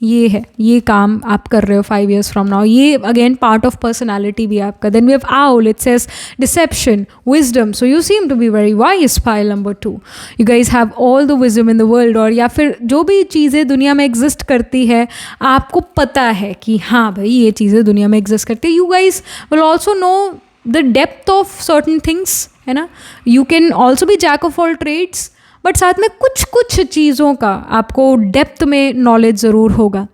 ये है, ये काम आप कर रहे हो 5 years from now. ये अगेन पार्ट ऑफ पर्सनैलिटी भी आपका. Then we have owl. It says deception, wisdom. So you seem to be very wise. Pile number 2, you guys have all the wisdom in the world. और या फिर जो भी चीज़ें दुनिया में एग्जिस्ट करती है आपको पता है कि हाँ भाई ये चीज़ें दुनिया में एग्जिस्ट करती है. You guys will also know the depth of certain things, है ना. You can also be jack of all trades, but साथ में कुछ कुछ चीज़ों का आपको डेप्थ में नॉलेज ज़रूर होगा.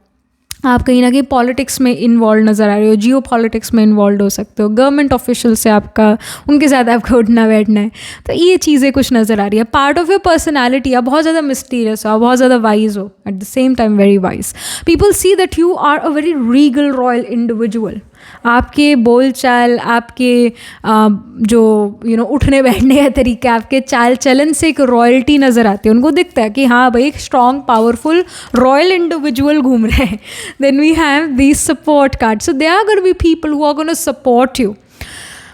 आप कहीं ना कहीं पॉलिटिक्स में इन्वॉल्व नज़र आ रहे हो, जियो पॉलिटिक्स में इन्वॉल्व हो सकते हो, गवर्नमेंट ऑफिशियल से आपका, उनके साथ आपका उठना बैठना है. तो ये चीज़ें कुछ नज़र आ रही है. पार्ट ऑफ योर पर्सनैलिटी, आप बहुत ज़्यादा मिस्टीरियस हो, बहुत ज़्यादा वाइज हो, at the same time very wise. People see that you are a very regal royal individual. आपके बोलचाल, आपके जो उठने बैठने का तरीका, आपके चाल चलन से एक रॉयल्टी नज़र आती है. उनको दिखता है कि हाँ भाई एक स्ट्रॉन्ग पावरफुल रॉयल इंडिविजुअल घूम रहे हैं. Then we have these support card. So they are gonna be people who are gonna support you.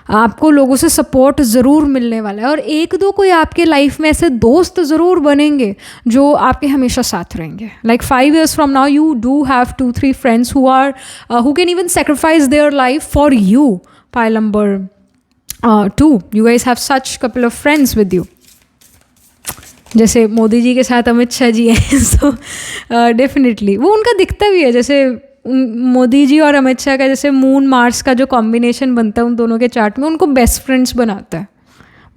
आपको लोगों से सपोर्ट ज़रूर मिलने वाला है. और एक दो कोई आपके लाइफ में ऐसे दोस्त ज़रूर बनेंगे जो आपके हमेशा साथ रहेंगे. Like 5 years from now you do have 2-3 friends who can even sacrifice their life for you. Pile number 2, you guys have such couple of friends with you. जैसे मोदी जी के साथ अमित शाह जी हैं. सो डेफिनेटली वो उनका दिखता भी है. जैसे मोदी जी और अमित शाह का जैसे मून मार्स का जो कॉम्बिनेशन बनता है उन दोनों के चार्ट में, उनको बेस्ट फ्रेंड्स बनाता है.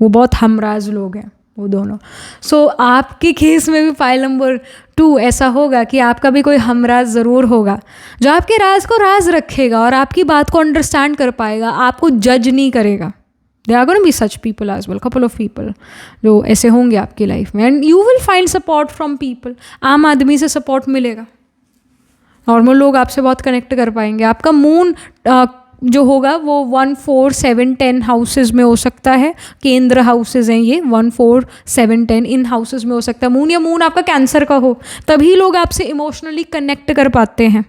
वो बहुत हमराज लोग हैं वो दोनों. सो आपके केस में भी फाइल नंबर 2 ऐसा होगा कि आपका भी कोई हमराज ज़रूर होगा जो आपके राज को राज रखेगा और आपकी बात को अंडरस्टैंड कर पाएगा, आपको जज नहीं करेगा. There are going to be such people as well, couple of people जो ऐसे होंगे आपकी लाइफ में. And you will find support from people. आम आदमी से सपोर्ट मिलेगा. नॉर्मल लोग आपसे बहुत कनेक्ट कर पाएंगे. आपका मून जो होगा वो 1, 4, 7, 10 हाउसेज में हो सकता है. केंद्र हाउसेज हैं ये 1, 4, 7, 10 इन हाउसेज में हो सकता है मून. या मून आपका कैंसर का हो, तभी लोग आपसे इमोशनली कनेक्ट कर पाते हैं.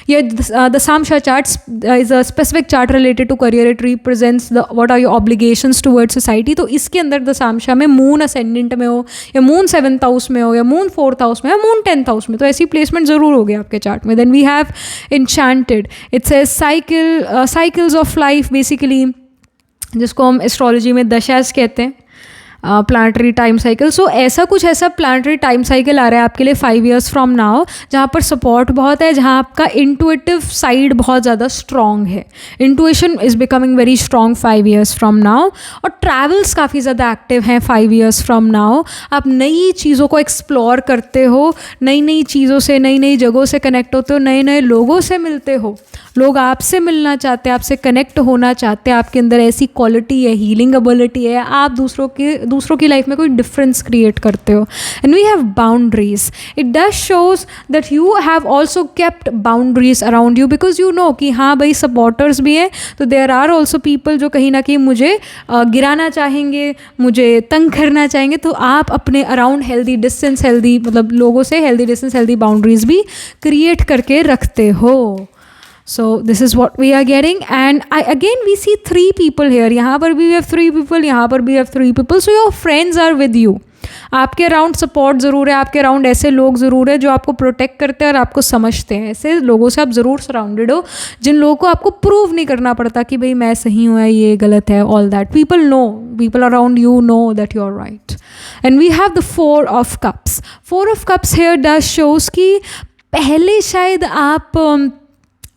Yeah, the Samsha chart is a specific chart related to career. It represents what are your obligations towards society. तो इसके अंदर द सामशा में मून असेंडेंट में हो, या मून 7th हाउस में हो, या मून 4th हाउस में, या मून 10th हाउस में, तो ऐसी प्लेसमेंट ज़रूर होगी आपके चार्ट में. Then we have enchanted. It says cycles of life basically, जिसको हम एस्ट्रोलॉजी में दशास कहते हैं, प्लानिटरी टाइम साइकिल. सो ऐसा प्लानिटरी टाइम साइकिल आ रहा है आपके लिए 5 years फ्रॉम नाउ, जहाँ पर सपोर्ट बहुत है, जहाँ आपका इंटुइटिव साइड बहुत ज़्यादा स्ट्रॉन्ग है. Intuition is becoming very strong 5 years from now. और ट्रैवल्स काफ़ी ज़्यादा एक्टिव हैं 5 years फ्रॉम नाउ. आप नई चीज़ों को एक्सप्लोर करते हो, नई चीज़ों से, नई जगहों से कनेक्ट होते हो, नए लोगों से मिलते हो. लोग आपसे मिलना चाहते हैं, आपसे कनेक्ट होना चाहते हैं. आपके अंदर ऐसी क्वालिटी है, हीलिंग एबिलिटी है, आप दूसरों की लाइफ में कोई डिफरेंस क्रिएट करते हो. And we have boundaries. It does shows that you have also kept boundaries around you, because you know कि हाँ भाई सपोर्टर्स भी हैं, तो देयर आर ऑल्सो पीपल जो कहीं ना कहीं मुझे गिराना चाहेंगे, मुझे तंग करना चाहेंगे. तो आप अपने अराउंड हेल्दी डिस्टेंस, हेल्दी मतलब लोगों से हेल्दी डिस्टेंस, हेल्दी बाउंड्रीज भी क्रिएट करके रखते हो. So this is what we are getting. And again we see 3 people here. यहाँ पर भी we have 3 people, यहाँ पर भी we have 3 people. So your friends are with you. आपके अराउंड सपोर्ट ज़रूर है, आपके अराउंड ऐसे लोग ज़रूर है जो आपको प्रोटेक्ट करते हैं और आपको समझते हैं. ऐसे लोगों से आप ज़रूर सराउंडेड हो जिन लोगों को आपको प्रूव नहीं करना पड़ता कि भाई मैं सही हूँ या ये गलत है. All that people know, people around you know that you are right. And we have the 4 of Cups. 4 of Cups here does shows कि पहले शायद आप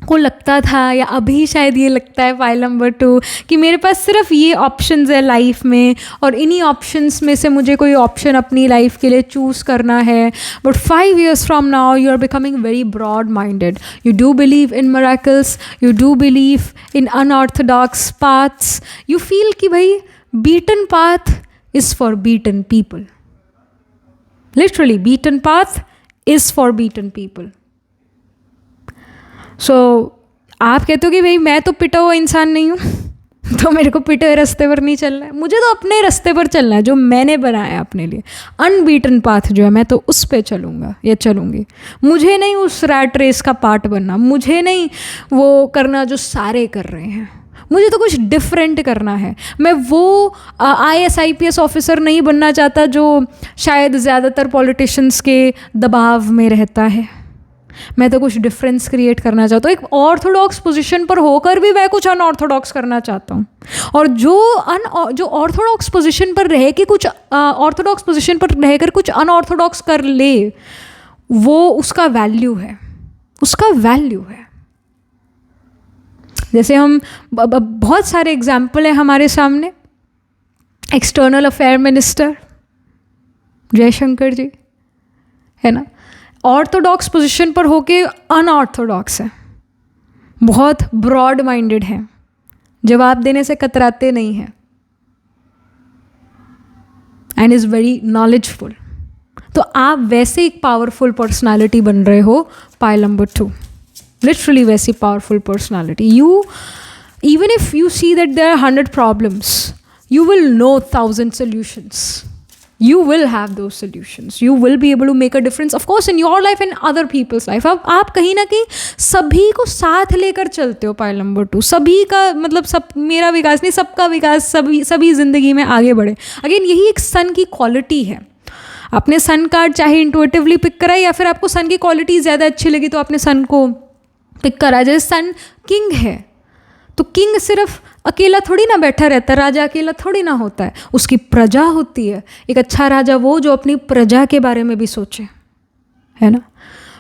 को लगता था, या अभी शायद ये लगता है पाइल नंबर 2 कि मेरे पास सिर्फ ये ऑप्शंस है लाइफ में, और इन्हीं ऑप्शंस में से मुझे कोई ऑप्शन अपनी लाइफ के लिए चूज़ करना है. But 5 years from now you are becoming very broad minded. You do believe in miracles, you do believe in unorthodox paths. You feel कि भाई beaten path is for beaten people. Literally beaten path is for beaten people. So आप कहते हो कि भाई मैं तो पिटा हुआ इंसान नहीं हूँ तो मेरे को पिटे हुए रास्ते पर नहीं चलना है. मुझे तो अपने रास्ते पर चलना है जो मैंने बनाया अपने लिए. अनबीटन पाथ जो है मैं तो उस पे चलूँगा या चलूँगी. मुझे नहीं उस रैट रेस का पार्ट बनना. मुझे नहीं वो करना जो सारे कर रहे हैं. मुझे तो कुछ डिफरेंट करना है. मैं वो IAS IPS ऑफिसर नहीं बनना चाहता जो शायद ज़्यादातर पॉलिटिशियंस के दबाव में रहता है. मैं तो कुछ डिफरेंस क्रिएट करना चाहता हूँ. एक ऑर्थोडॉक्स पोजीशन पर होकर भी मैं कुछ अनऑर्थोडॉक्स करना चाहता हूँ. और जो ऑर्थोडॉक्स पोजीशन पर रह के कुछ ऑर्थोडॉक्स पोजीशन पर रहकर कुछ अनऑर्थोडॉक्स कर ले, वो उसका वैल्यू है. उसका वैल्यू है. जैसे हम बहुत सारे एग्जाम्पल हैं हमारे सामने. एक्सटर्नल अफेयर मिनिस्टर जयशंकर जी है ना, ऑर्थोडॉक्स पोजीशन पर होके अनऑर्थोडॉक्स है. बहुत ब्रॉड माइंडेड है, जवाब देने से कतराते नहीं हैं, एंड इज़ वेरी नॉलेजफुल. तो आप वैसे एक पावरफुल पर्सनालिटी बन रहे हो पाइल नंबर 2. लिटरली वैसी powerful personality. You even if you see that there are 100 problems, you will know 1,000 solutions. You will have those solutions. You will be able to make a difference, of course, in your life and other people's life. अब आप कहीं ना कहीं सभी को साथ लेकर चलते हो. पाइल नंबर 2 सभी का मतलब सब, मेरा विकास नहीं, सबका विकास, सभी ज़िंदगी में आगे बढ़े. अगेन यही एक सन की क्वालिटी है. आपने सन कार्ड चाहे इंटुइटिवली पिक करा, या फिर आपको सन की क्वालिटी ज़्यादा अच्छी लगी तो आपने सन को पिक करा. जैसे सन किंग है, तो किंग सिर्फ अकेला थोड़ी ना बैठा रहता है. राजा अकेला थोड़ी ना होता है. उसकी प्रजा होती है. एक अच्छा राजा वो जो अपनी प्रजा के बारे में भी सोचे, है ना.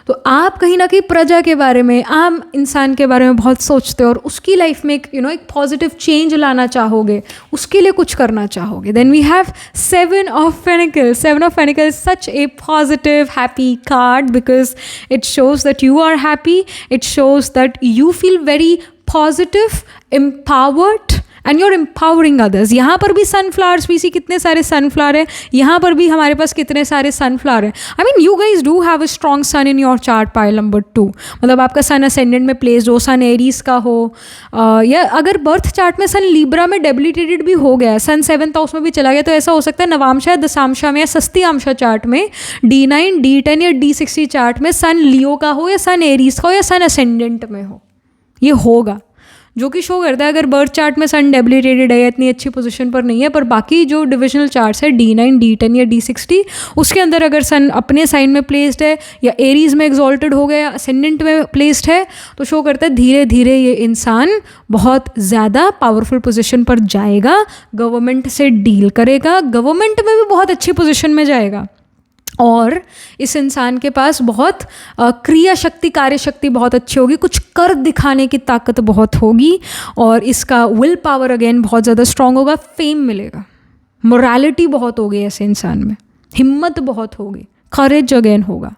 तो आप कहीं ना कहीं प्रजा के बारे में, आम इंसान के बारे में बहुत सोचते हो, और उसकी लाइफ में एक एक पॉजिटिव चेंज लाना चाहोगे, उसके लिए कुछ करना चाहोगे. Then we have 7 of Pentacles. 7 of Pentacles, such a positive, happy card, because it shows that you are happy. It shows that you feel very positive, empowered, and you're empowering others. यहाँ पर भी sunflower स्पीसी, कितने सारे sunflower है. यहाँ पर भी हमारे पास कितने सारे सनफ्लावर है. I mean you guys do have a strong sun in your chart pile number 2. मतलब आपका सन असेंडेंट में प्लेस्ड हो, सन एरीज का हो, या अगर बर्थ चार्ट में सन लिब्रा में डेबिलिटेटेड भी हो गया, सन 7th हाउस में भी चला गया, तो ऐसा हो सकता है नवामशा या दशामशा में या सस्ती आमशा चार्ट में, D9, D10 या D60 चार्ट में सन लियो का हो, या सन एरीज का हो, या सन असेंडेंट में हो. ये होगा, जो कि शो करता है अगर बर्थ चार्ट में सन डेबिलिटेटेड है या इतनी अच्छी पोजीशन पर नहीं है. पर बाकी जो डिविजनल चार्ट्स है D9, D10 या D60, उसके अंदर अगर सन अपने साइन में प्लेस्ड है, या एरीज में एक्सॉल्टेड हो गया, या असेंडेंट में प्लेस्ड है, तो शो करता है धीरे धीरे ये इंसान बहुत ज़्यादा पावरफुल पोजीशन पर जाएगा. गवर्नमेंट से डील करेगा, गवर्नमेंट में भी बहुत अच्छी पोजीशन में जाएगा, और इस इंसान के पास बहुत क्रिया शक्ति, कार्य शक्ति बहुत अच्छी होगी. कुछ कर दिखाने की ताकत बहुत होगी, और इसका विल पावर अगेन बहुत ज़्यादा स्ट्रांग होगा. फेम मिलेगा, मोरालिटी बहुत होगी ऐसे इंसान में, हिम्मत बहुत होगी, करेज अगेन होगा.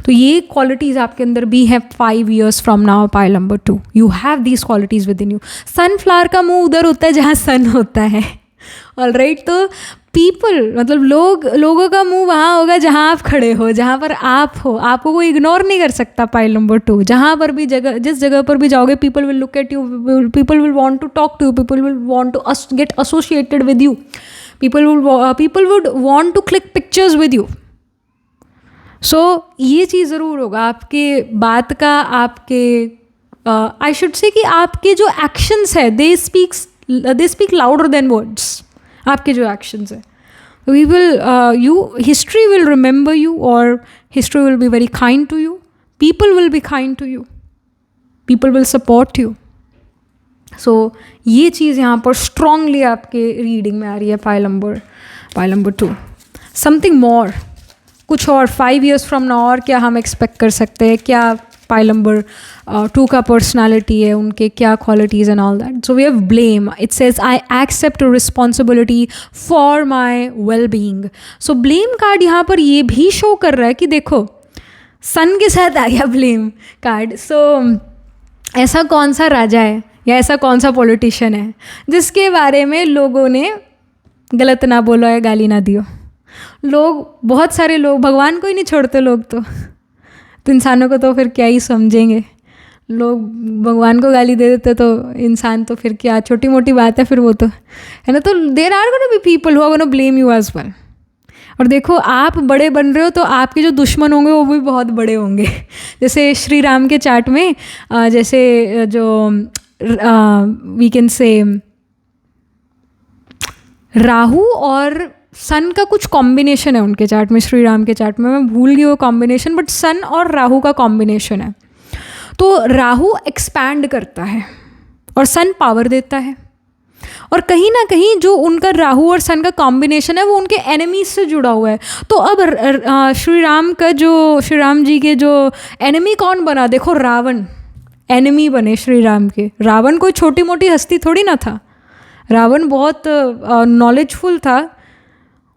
तो ये क्वालिटीज़ आपके अंदर भी हैं 5 years from now pile number 2. You have these qualities with in you. Sunflower का मुंह उधर होता है जहाँ सन होता है. ऑलराइट. तो पीपल मतलब लोगों का मुंह वहाँ होगा जहाँ आप खड़े हो, जहाँ पर आप हो. आपको कोई इग्नोर नहीं कर सकता पाइल नंबर 2. जहाँ पर भी जिस जगह पर भी जाओगे, people will look at you, people will want to talk to you, people will want to get associated with you, people would want to click pictures with you. So ये चीज़ ज़रूर होगा आपके बात का, आपके आई शुड से कि आपके जो एक्शंस है, they speak louder than words. आपके जो एक्शंस है, we will history will remember you, और history will be very kind to you. People will be kind to you, people will support you. So ये चीज़ यहाँ पर strongly आपके reading में आ रही है पाइल नंबर 2. समथिंग मोर कुछ और 5 years फ्रॉम नाउ और क्या हम एक्सपेक्ट कर सकते हैं, क्या पाइल नंबर 2 का पर्सनालिटी है, उनके क्या qualities and all that. So we have blame. It says I accept responsibility for my well being. So blame card यहाँ पर ये भी शो कर रहा है कि देखो सन के साथ आ गया ब्लेम कार्ड. सो ऐसा कौन सा राजा है या ऐसा कौन सा पॉलिटिशियन है जिसके बारे में लोगों ने गलत ना बोला या गाली ना दियो. लोग, बहुत सारे लोग, भगवान को ही नहीं छोड़ते लोग तो इंसानों को तो फिर क्या ही समझेंगे. लोग भगवान को गाली दे देते तो इंसान तो फिर क्या, छोटी मोटी बात है फिर वो तो, है ना. तो there are gonna be people who are gonna blame you as well. और देखो आप बड़े बन रहे हो तो आपके जो दुश्मन होंगे वो भी बहुत बड़े होंगे. जैसे श्री राम के चार्ट में जैसे जो वी कैन से राहु और सन का कुछ कॉम्बिनेशन है उनके चार्ट में, श्री राम के चार्ट में. मैं भूल गई वो कॉम्बिनेशन, बट सन और राहु का कॉम्बिनेशन है. तो राहु एक्सपैंड करता है और सन पावर देता है. और कहीं ना कहीं जो उनका राहु और सन का कॉम्बिनेशन है वो उनके एनिमीज से जुड़ा हुआ है. तो अब श्री राम जी के जो एनिमी कौन बना, देखो रावण एनिमी बने श्री राम के. रावण कोई छोटी मोटी हस्ती थोड़ी ना था. रावण बहुत नॉलेजफुल था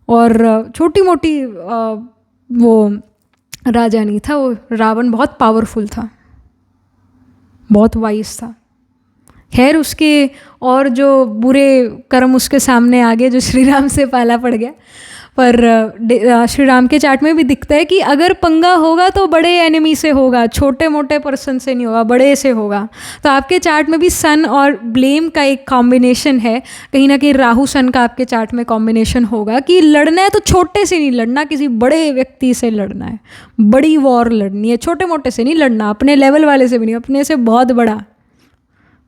और छोटी मोटी वो राजा नहीं था. वो रावण बहुत पावरफुल था, बहुत वाइज था. खैर उसके और जो बुरे कर्म उसके सामने आ गए जो श्री राम से पाला पड़ गया. पर श्री राम के चार्ट में भी दिखता है कि अगर पंगा होगा तो बड़े एनिमी से होगा, छोटे मोटे पर्सन से नहीं होगा, बड़े से होगा. तो आपके चार्ट में भी सन और ब्लेम का एक कॉम्बिनेशन है. कहीं ना कहीं राहु सन का आपके चार्ट में कॉम्बिनेशन होगा कि लड़ना है तो छोटे से नहीं लड़ना, किसी बड़े व्यक्ति से लड़ना है, बड़ी वॉर लड़नी है. छोटे मोटे से नहीं लड़ना, अपने लेवल वाले से भी नहीं, अपने से बहुत बड़ा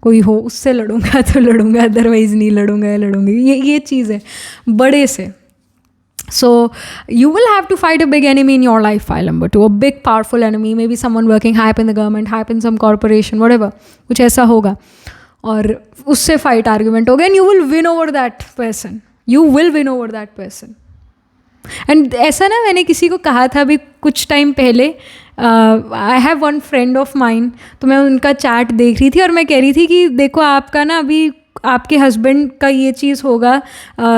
कोई हो उससे लड़ूंगा तो लड़ूंगा, अदरवाइज नहीं लड़ूंगा या लड़ूंगी. ये चीज़ है बड़े से. So you will have to fight a big enemy in your life, file number 2, a big powerful enemy, maybe someone working high up in the government, high up in some corporation, whatever, कुछ ऐसा होगा और उससे fight argument होगा and you will win over that person. You will win over that person. And ऐसा ना, मैंने किसी को कहा था अभी कुछ टाइम पहले, I have one friend of mine, तो मैं उनका चार्ट देख रही थी और मैं कह रही थी कि देखो आपका ना अभी आपके हस्बैंड का ये चीज़ होगा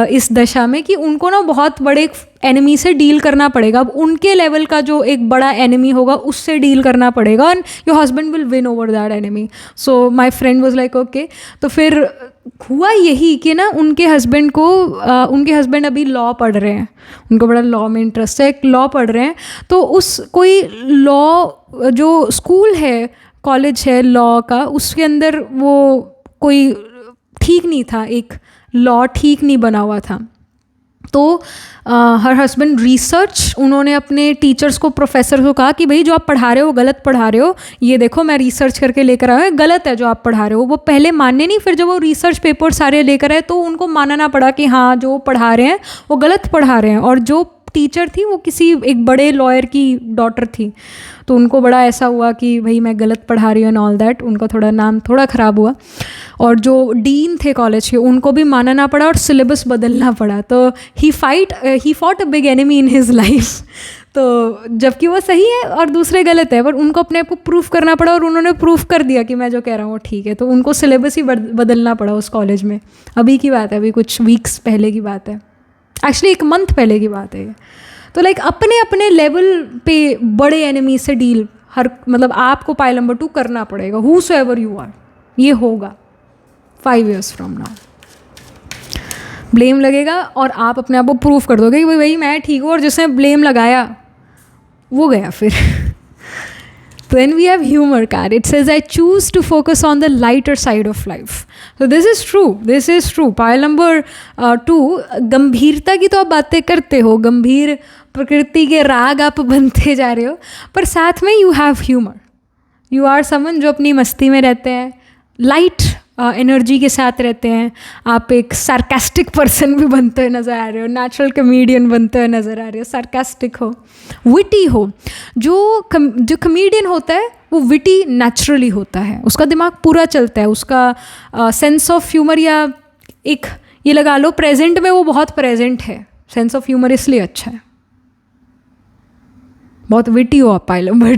इस दशा में कि उनको ना बहुत बड़े एनिमी से डील करना पड़ेगा. अब उनके लेवल का जो एक बड़ा एनिमी होगा उससे डील करना पड़ेगा and your husband will win over that enemy. So my friend was like okay. तो फिर हुआ यही कि ना उनके हस्बैंड अभी लॉ पढ़ रहे हैं, उनको बड़ा लॉ में इंटरेस्ट है, एक लॉ पढ़ रहे हैं. तो उस कोई लॉ जो स्कूल है, कॉलेज है लॉ का, उसके अंदर वो कोई ठीक नहीं था, एक लॉ ठीक नहीं बना हुआ था. तो हर हस्बैंड रिसर्च, उन्होंने अपने टीचर्स को, प्रोफेसर को कहा कि भाई जो आप पढ़ा रहे हो गलत पढ़ा रहे हो, ये देखो मैं रिसर्च करके लेकर आया हूँ, गलत है जो आप पढ़ा रहे हो. वो पहले मानने नहीं, फिर जब वो रिसर्च पेपर सारे लेकर आए तो उनको मानना पड़ा कि हाँ जो पढ़ा रहे हैं वो गलत पढ़ा रहे हैं. और जो टीचर थी वो किसी एक बड़े लॉयर की डॉटर थी, तो उनको बड़ा ऐसा हुआ कि भाई मैं गलत पढ़ा रही हूँ एंड ऑल दैट. उनका थोड़ा नाम थोड़ा ख़राब हुआ. और जो डीन थे कॉलेज के उनको भी मानना पड़ा और सिलेबस बदलना पड़ा. तो he fought a big enemy in his life. तो जबकि वो सही है और दूसरे गलत है, पर उनको अपने आप को प्रूफ करना पड़ा और उन्होंने प्रूफ कर दिया कि मैं जो कह रहा हूँ वो ठीक है. तो उनको सिलेबस ही बदलना पड़ा उस कॉलेज में. अभी की बात है, अभी कुछ वीक्स पहले की बात है, एक्चुअली 1 मंथ पहले की बात है. तो लाइक अपने अपने लेवल पे बड़े एनिमी से डील मतलब आपको पाइल नंबर 2 करना पड़ेगा. हूसोएवर यू आर, ये होगा 5 years फ्रॉम नाउ. ब्लेम लगेगा और आप अपने आप को प्रूफ कर दोगे कि भाई मैं ठीक हूँ, और जिसने ब्लेम लगाया वो गया फिर. Then we have humor card. It says I choose to focus on the lighter side of life. So this is true. This is true. Pile number 2, गंभीरता की तो आप बातें करते हो, गंभीर प्रकृति के राग आप बनते जा रहे हो, पर साथ में you have humor. You are someone जो अपनी मस्ती में रहते हैं, लाइट एनर्जी के साथ रहते हैं. आप एक सार्कास्टिक पर्सन भी बनते हुए नज़र आ रहे हो, नेचुरल कमेडियन बनते हुए नज़र आ रहे हो, सार्कास्टिक हो, विटी हो. जो कमेडियन होता है वो विटी नेचुरली होता है, उसका दिमाग पूरा चलता है, उसका सेंस ऑफ ह्यूमर, या एक ये लगा लो प्रेजेंट में वो बहुत प्रेजेंट है. सेंस ऑफ ह्यूमर इसलिए अच्छा है. बहुत विटी हो आप pile number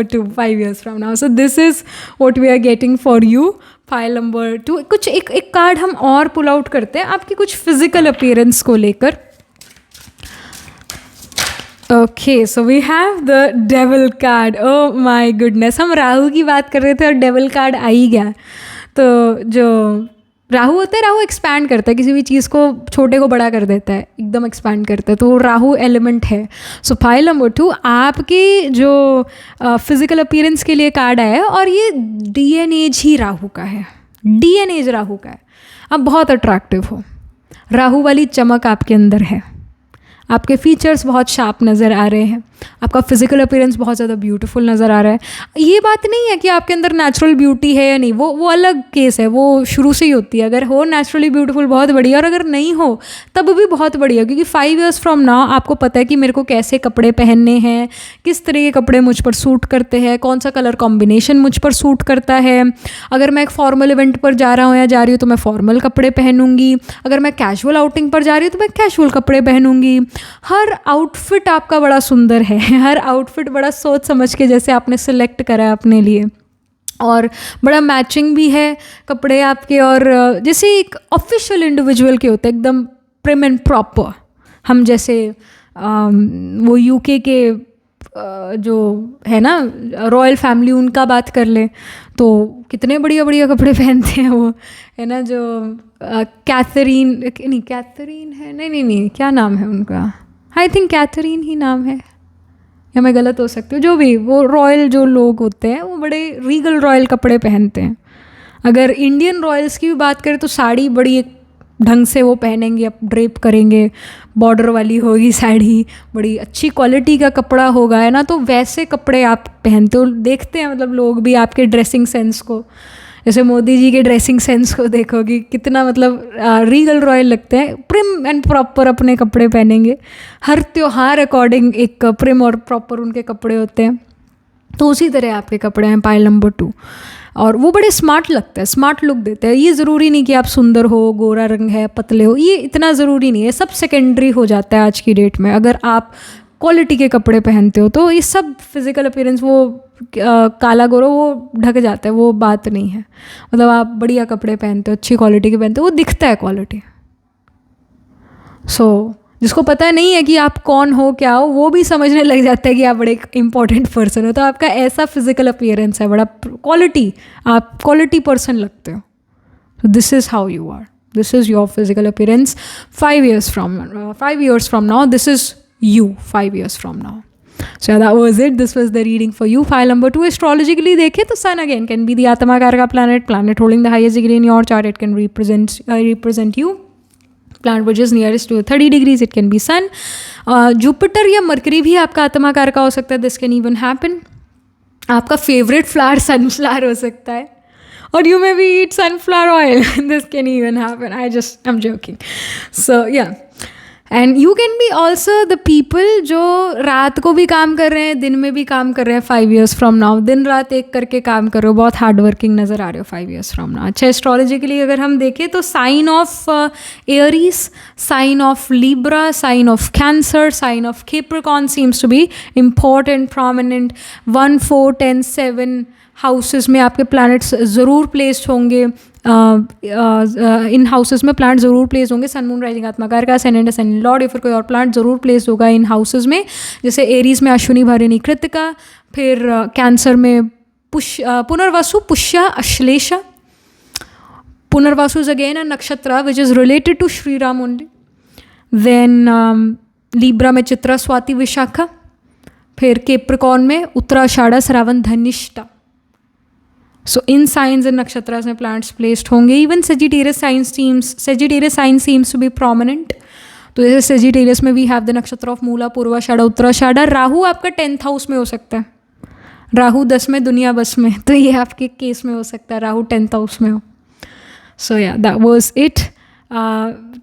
2 5 years from now. So this is what we are getting for you. File number 2 कुछ एक कार्ड हम और पुल आउट करते हैं आपकी कुछ फिजिकल अपीयरेंस को लेकर. Okay, so we have the devil card. Oh my goodness, हम राहु की बात कर रहे थे और डेविल कार्ड आ ही गया. तो जो राहु होता है, राहु एक्सपैंड करता है, किसी भी चीज़ को छोटे को बड़ा कर देता है, एकदम एक्सपैंड करता है, तो वो राहु एलिमेंट है. सो फाइल नंबर 2 आपकी जो फिजिकल अपीयरेंस के लिए कार्ड आया है और ये डीएनएज ही राहु का है. डीएनएज राहु का है. आप बहुत अट्रैक्टिव हो, राहु वाली चमक आपके अंदर है, आपके फीचर्स बहुत शार्प नज़र आ रहे हैं, आपका फिजिकल अपीयरेंस बहुत ज़्यादा ब्यूटीफुल नज़र आ रहा है. ये बात नहीं है कि आपके अंदर नेचुरल ब्यूटी है या नहीं, वो अलग केस है, वो शुरू से ही होती है. अगर हो नेचुरली ब्यूटीफुल बहुत बढ़िया, और अगर नहीं हो तब भी बहुत बढ़िया, क्योंकि 5 years फ्रॉम नाउ आपको पता है कि मेरे को कैसे कपड़े पहनने हैं, किस तरह के कपड़े मुझ पर सूट करते हैं, कौन सा कलर कॉम्बिनेशन मुझ पर सूट करता है. अगर मैं एक फॉर्मल इवेंट पर जा रहा हूँ या जा रही हूँ तो मैं फॉर्मल कपड़े पहनूंगी, अगर मैं कैजुअल आउटिंग पर जा रही हूँ तो मैं कैजुअल कपड़े पहनूंगी. हर आउटफिट आपका बड़ा सुंदर है, हर आउटफिट बड़ा सोच समझ के जैसे आपने सेलेक्ट करा है अपने लिए, और बड़ा मैचिंग भी है कपड़े आपके. और जैसे एक ऑफिशियल इंडिविजुअल के होते हैं, एकदम प्रिम एंड प्रॉपर. हम जैसे वो यूके के जो है ना रॉयल फैमिली, उनका बात कर ले तो कितने बढ़िया बढ़िया कपड़े पहनते हैं वो, है ना. जो कैथरीन है, नहीं, क्या नाम है उनका, आई थिंक कैथरीन ही नाम है, या मैं गलत हो सकती हूँ. जो भी वो रॉयल जो लोग होते हैं वो बड़े रीगल रॉयल कपड़े पहनते हैं. अगर इंडियन रॉयल्स की भी बात करें तो साड़ी बड़ी एक ढंग से वो पहनेंगे, अब ड्रेप करेंगे, बॉर्डर वाली होगी साड़ी, बड़ी अच्छी क्वालिटी का कपड़ा होगा, है ना. तो वैसे कपड़े आप पहनते हो, देखते हैं मतलब लोग भी आपके ड्रेसिंग सेंस को. जैसे मोदी जी के ड्रेसिंग सेंस को देखोगी, कितना मतलब रीगल रॉयल लगते हैं, प्रिम एंड प्रॉपर अपने कपड़े पहनेंगे. हर त्यौहार अकॉर्डिंग एक प्रिम और प्रॉपर उनके कपड़े होते हैं. तो उसी तरह आपके कपड़े हैं पाइल नंबर 2, और वो बड़े स्मार्ट लगते हैं, स्मार्ट लुक देते हैं. ये ज़रूरी नहीं कि आप सुंदर हो, गोरा रंग है, पतले हो, ये इतना ज़रूरी नहीं है, सब सेकेंडरी हो जाता है आज की डेट में. अगर आप क्वालिटी के कपड़े पहनते हो तो ये सब फिजिकल अपीयरेंस, वो काला गोरा वो ढक जाता है, वो बात नहीं है. मतलब आप बढ़िया कपड़े पहनते हो, अच्छी क्वालिटी के पहनते हो, वो दिखता है क्वालिटी. सो जिसको पता नहीं है कि आप कौन हो, क्या हो, वो भी समझने लग जाता है कि आप बड़े इंपॉर्टेंट पर्सन हो. तो आपका ऐसा फिजिकल अपीयरेंस है, बड़ा क्वालिटी, आप क्वालिटी पर्सन लगते हो. तो this is how you are, this is your physical appearance 5 years from now. This is you 5 years from now. So yeah, that was it. This was the reading for you. File number 2. Astrologically देखें तो sun again can be the Atma Karaka planet holding the highest degree in your chart. It can represent you. Planet which is nearest to 30 degrees, it can be sun. Jupiter या Mercury भी आपका आत्मा कारका हो सकता है. This can even happen. आपका favorite flower sunflower हो सकता है, or you maybe eat sunflower oil. This can even happen. I'm joking. So yeah. And you can B also the people जो रात को भी काम कर रहे हैं, दिन में भी काम कर रहे हैं 5 years फ्रॉम नाउ. दिन रात एक करके काम कर रहे हो, बहुत हार्ड वर्किंग नज़र आ रहे हो 5 years फ्रॉम नाउ. अच्छा, एस्ट्रोलॉजिकली अगर हम देखें तो sign of Aries, sign of Libra, sign of Cancer, sign of Capricorn seems to be important, prominent. 1, 4, 10, 7 houses में आपके प्लैनेट्स ज़रूर प्लेस्ड होंगे. इन हाउसेस में प्लांट ज़रूर प्लेस होंगे. सन मून राइजिंग आत्मा कारका, असेंडेंट असेंडेंट लॉर्ड, या फिर कोई और प्लांट ज़रूर प्लेस होगा इन हाउसेस में. जैसे एरीज में अश्विनी भरिणी कृतिका, फिर कैंसर में Punarvasu, Pushya, Ashlesha. Punarvasu is again a nakshatra which is related to Shri Ram only. Then Libra में चित्रा, स्वाति, विशाखा. फिर कैप्रिकॉर्न में Uttarashadha, Shravana, Dhanishta. So in signs and nakshatras में प्लांट्स प्लेस्ड होंगे. Even Sagittarius sign seems to be prominent. तो जैसे सेजिटेरियस में we have the nakshatra of Mula, Purvashadha, Uttarashadha. Rahu आपका 10th हाउस में हो सकता है, राहु 10 में, दुनिया बस में. तो ये आपके केस में हो सकता है राहु 10th हाउस में हो. सो या दैट वाज इट.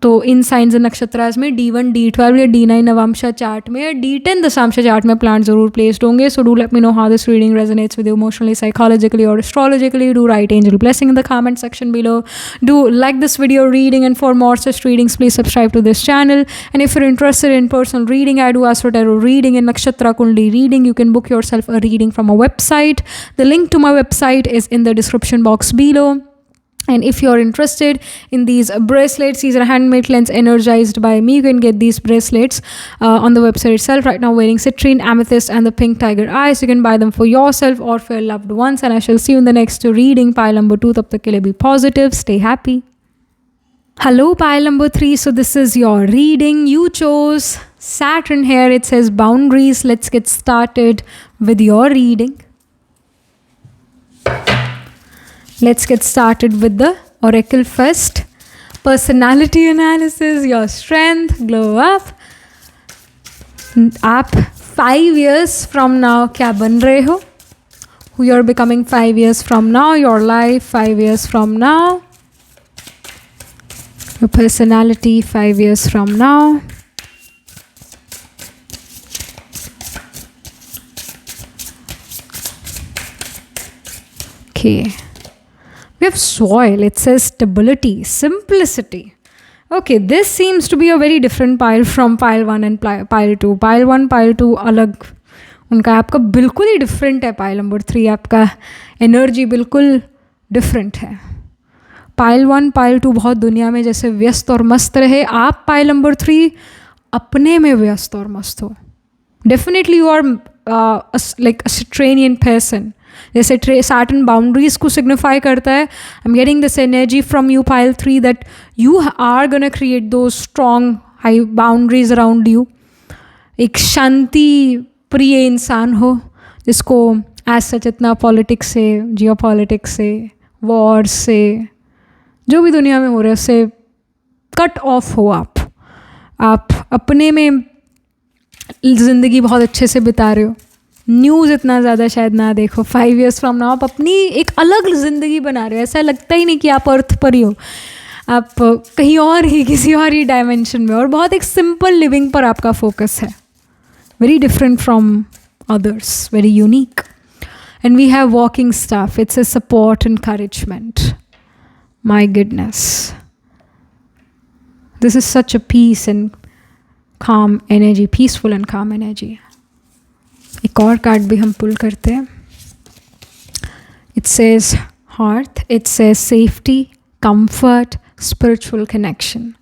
तो इन साइंस एंड नक्षत्रास में D1 D12 या D9 नवांशा चार्ट में या D10 दशांशा चार्ट में प्लांट ज़रूर प्लेस्ड होंगे. So do let me know how this reading resonates with you emotionally, psychologically और astrologically. Do write angel blessing in the comment section below. Do like this video reading, and for more such readings please subscribe to this channel. And if you're interested in personal reading, I do Astro Tarot reading and Nakshatra Kundli reading. You can book yourself a reading from a website. The link to my website is in the description box below. And if you're interested in these bracelets, these are handmade lens energized by me. You can get these bracelets on the website itself. Right now wearing citrine, amethyst and the pink tiger eyes. You can buy them for yourself or for your loved ones. And I shall see you in the next reading. Pile number 2. Tab tak ke liye be positive. Stay happy. Hello pile number 3. So this is your reading. You chose Saturn here. It says boundaries. Let's get started with your reading. Let's get started with the oracle first. Personality analysis, your strength, glow up. आप 5 years from now क्या बन रहे हो? Who you're becoming 5 years from now, your life 5 years from now. Your personality 5 years from now. Okay. We have soil. It says stability, simplicity. Okay, this seems to be a very different pile from pile 1 and pile 2. Pile 1, pile 2 अलग उनका, आपका बिल्कुल ही different है. pile number 3 आपका energy बिल्कुल different है. pile 1, pile 2 बहुत दुनिया में जैसे व्यस्त और मस्त रहे. आप pile number 3 अपने में व्यस्त और मस्त हो. Definitely you are like a Saturnian person. जैसे Saturn बाउंड्रीज को सिग्निफाई करता है. I am getting this energy from you pile 3 that you are gonna create two strong high boundaries around you. एक शांति प्रिय इंसान हो जिसको एज सच इतना पॉलिटिक्स से, जियो पॉलिटिक्स से, वॉर से, जो भी दुनिया में हो रहा है उससे कट ऑफ हो. आप अपने में ज़िंदगी बहुत अच्छे से बिता रहे हो. न्यूज़ इतना ज़्यादा शायद ना देखो. 5 years फ्रॉम नाउ आप अपनी एक अलग ज़िंदगी बना रहे हो. ऐसा लगता ही नहीं कि आप अर्थ पर ही हो, आप कहीं और ही किसी और ही डायमेंशन में. और बहुत एक सिंपल लिविंग पर आपका फोकस है. Very different from others, very unique. And we have walking staff. It's a support, encouragement. My goodness, this is such a peace and calm energy, peaceful and calm energy. एक और card भी हम pull करते हैं. It says heart. It says safety, comfort, spiritual connection.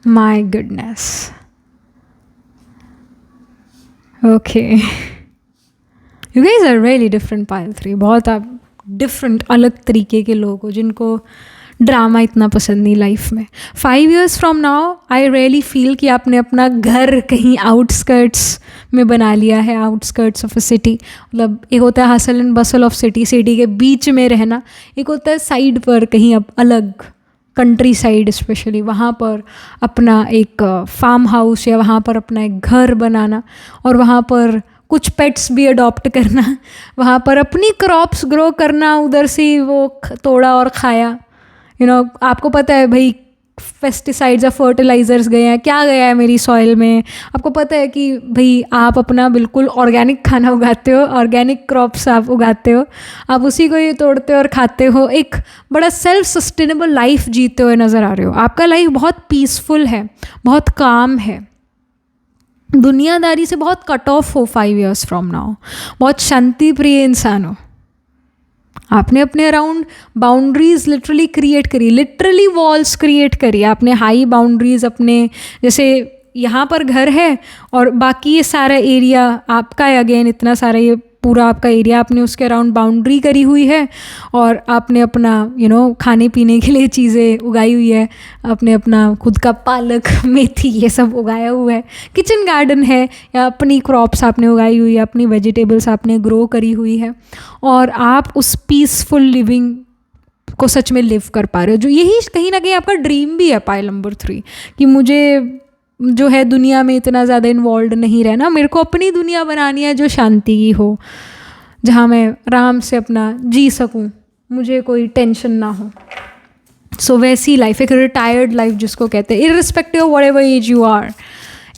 My goodness. Okay, you guys are really different pile 3. बहुत आप different अलग तरीके के लोग हो जिनको ड्रामा इतना पसंद नहीं लाइफ में. 5 years from now I really feel कि आपने अपना घर कहीं आउटस्कर्ट्स में बना लिया है. Outskirts of a city. मतलब एक होता है hustle and Bansal of city, city के बीच में रहना. एक होता है साइड पर कहीं अब अलग, कंट्री साइड स्पेशली, वहाँ पर अपना एक फार्म हाउस या वहाँ पर अपना एक घर बनाना और वहाँ पर कुछ पेट्स भी अडॉप्ट करना, वहाँ पर अपनी क्रॉप्स ग्रो करना, उधर से वो तोड़ा और खाया. आपको पता है भाई पेस्टिसाइड्स या फर्टिलाइज़र्स गए हैं, क्या गया है मेरी सॉइल में. आपको पता है कि भाई आप अपना बिल्कुल ऑर्गेनिक खाना उगाते हो, ऑर्गेनिक क्रॉप्स आप उगाते हो, आप उसी को ही तोड़ते हो और खाते हो. एक बड़ा सेल्फ सस्टेनेबल लाइफ जीते हुए नज़र आ रहे हो. आपका लाइफ बहुत पीसफुल है, बहुत काम है. दुनियादारी से बहुत कट ऑफ हो 5 years फ्रॉम नाउ. बहुत शांति प्रिय इंसान हो. आपने अपने अराउंड बाउंड्रीज लिटरली क्रिएट करी, लिटरली वॉल्स क्रिएट करी. आपने हाई बाउंड्रीज अपने, जैसे यहाँ पर घर है और बाकी ये सारा एरिया आपका है. अगेन इतना सारा ये पूरा आपका एरिया, आपने उसके अराउंड बाउंड्री करी हुई है और आपने अपना खाने पीने के लिए चीज़ें उगाई हुई है. आपने अपना खुद का पालक, मेथी, ये सब उगाया हुआ है. किचन गार्डन है या अपनी क्रॉप्स आपने उगाई हुई है, अपनी वेजिटेबल्स आपने ग्रो करी हुई है. और आप उस पीसफुल लिविंग को सच में लिव कर पा रहे हो, जो यही कहीं ना कहीं आपका ड्रीम भी है पाइल नंबर 3, कि मुझे जो है दुनिया में इतना ज़्यादा इन्वॉल्व नहीं रहना. मेरे को अपनी दुनिया बनानी है जो शांति की हो, जहाँ मैं आराम से अपना जी सकूँ, मुझे कोई टेंशन ना हो. सो वैसी लाइफ, एक रिटायर्ड लाइफ जिसको कहते हैं, irrespective of whatever age you are,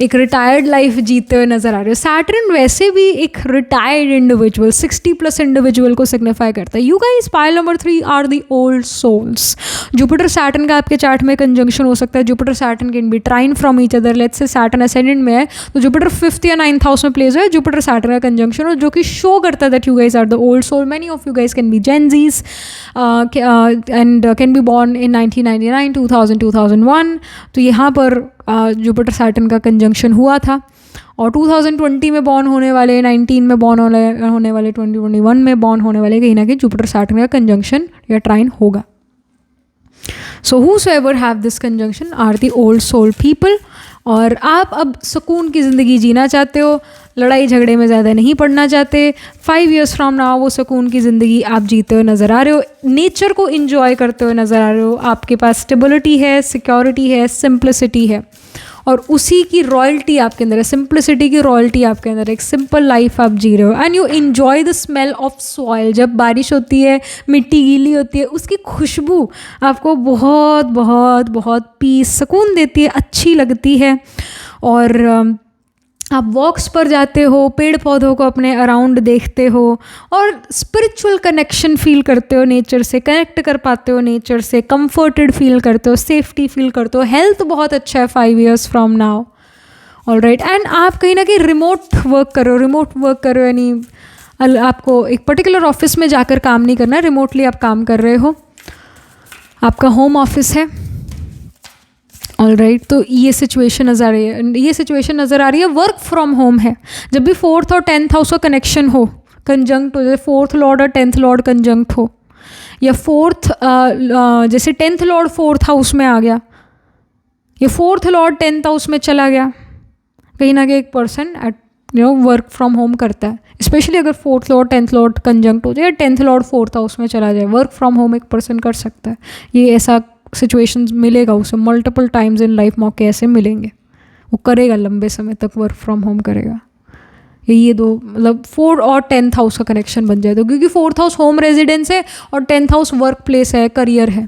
एक रिटायर्ड लाइफ जीते हुए नजर आ रहे हो। सैटर्न वैसे भी एक रिटायर्ड इंडिविजुअल, 60+ इंडिविजुअल को सिग्निफाई करता है। You guys, pile number 3 are the old souls. Jupiter Saturn का आपके चार्ट में कंजंक्शन हो सकता है। Jupiter Saturn can be trine from each other. Let's say Saturn ascendant में है तो जुपिटर 5th या 9th हाउस में प्लेस है जुपिटर सैटर्न का कंजंक्शन, और जो कि शो करता है that you guys are the old soul. Many of you guys can be Gen Zs and can be born in 1999, 2000, 2001। तो यहाँ पर जुपिटर सैटर्न का कंजंक्शन हुआ था, और 2020 में बॉर्न होने वाले, 19 में बॉर्न होने वाले, 2021 में बॉर्न होने वाले, कहीं ना कहीं जुपिटर सैटर्न का कंजंक्शन या ट्राइन होगा। सो whosoever have this conjunction are the old soul people। और आप अब सुकून की ज़िंदगी जीना चाहते हो, लड़ाई झगड़े में ज़्यादा नहीं पड़ना चाहते। 5 years from now वो सुकून की ज़िंदगी आप जीते हुए नज़र आ रहे हो, नेचर को इंजॉय करते हुए नज़र आ रहे हो। आपके पास स्टेबिलिटी है, सिक्योरिटी है, सिंप्लिसिटी है, और उसी की रॉयल्टी आपके अंदर है, सिंप्लिसिटी की रॉयल्टी आपके अंदर है। एक सिंपल लाइफ आप जी रहे हो and you enjoy the smell of soil. जब बारिश होती है, मिट्टी गीली होती है, उसकी खुशबू आपको बहुत बहुत बहुत पीस, सुकून देती है, अच्छी लगती है। और आप वॉक्स पर जाते हो, पेड़ पौधों को अपने अराउंड देखते हो, और स्पिरिचुअल कनेक्शन फील करते हो, नेचर से कनेक्ट कर पाते हो, नेचर से कंफर्टेड फील करते हो, सेफ्टी फील करते हो। हेल्थ बहुत अच्छा है 5 years from now, alright. And आप कहीं ना कहीं रिमोट वर्क करो, यानी आपको एक पर्टिकुलर ऑफिस में जाकर काम नहीं करना, रिमोटली आप काम कर रहे हो, आपका होम ऑफिस है, ऑलराइट। तो ये सिचुएशन नज़र आ रही है, वर्क फ्रॉम होम है। जब भी 4th और 10th हाउस का कनेक्शन हो, कंजंक्ट हो, जैसे 4th लॉर्ड और 10th लॉर्ड कंजंक्ट हो, या 4th जैसे 10th लॉर्ड 4th हाउस में आ गया, या 4th लॉर्ड 10th हाउस में चला गया, कहीं ना कहीं एक पर्सन वर्क फ्रॉम होम करता है। स्पेशली अगर 4th Lord 10th Lord conjunct हो जाए, या 10th लॉर्ड 4th हाउस में चला जाए, वर्क फ्रॉम होम एक पर्सन कर सकता है। ये ऐसा सिचुएशंस मिलेगा उसे, मल्टीपल टाइम्स इन लाइफ मौके ऐसे मिलेंगे, वो करेगा, लंबे समय तक वर्क फ्रॉम होम करेगा। ये दो मतलब 4th और 10th हाउस का कनेक्शन बन जाए तो, क्योंकि 4th हाउस होम रेजिडेंस है और 10th हाउस वर्क प्लेस है, करियर है।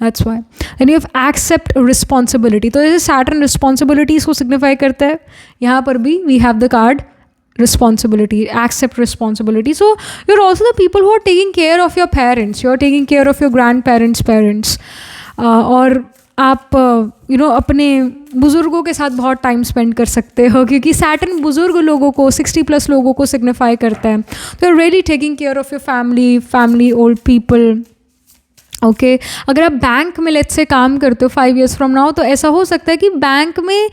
That's why then you have accept responsibility. तो जैसे सैटर्न रिस्पॉन्सिबिलिटीज़ को सिग्निफाई करता है, यहाँ पर भी we have the card responsibility, accept responsibility. So you're also the people who are taking care of your parents, you're taking care of your grandparents, parents, और आप अपने बुज़ुर्गों के साथ बहुत टाइम स्पेंड कर सकते हो, क्योंकि सैटर्न बुज़ुर्ग लोगों को, 60+ लोगों को सिग्निफाई करता है। तो you're really taking care of your family, old people, okay. अगर आप बैंक में लेट्स से काम करते हो 5 years फ्रॉम नाउ, तो ऐसा हो सकता है कि बैंक में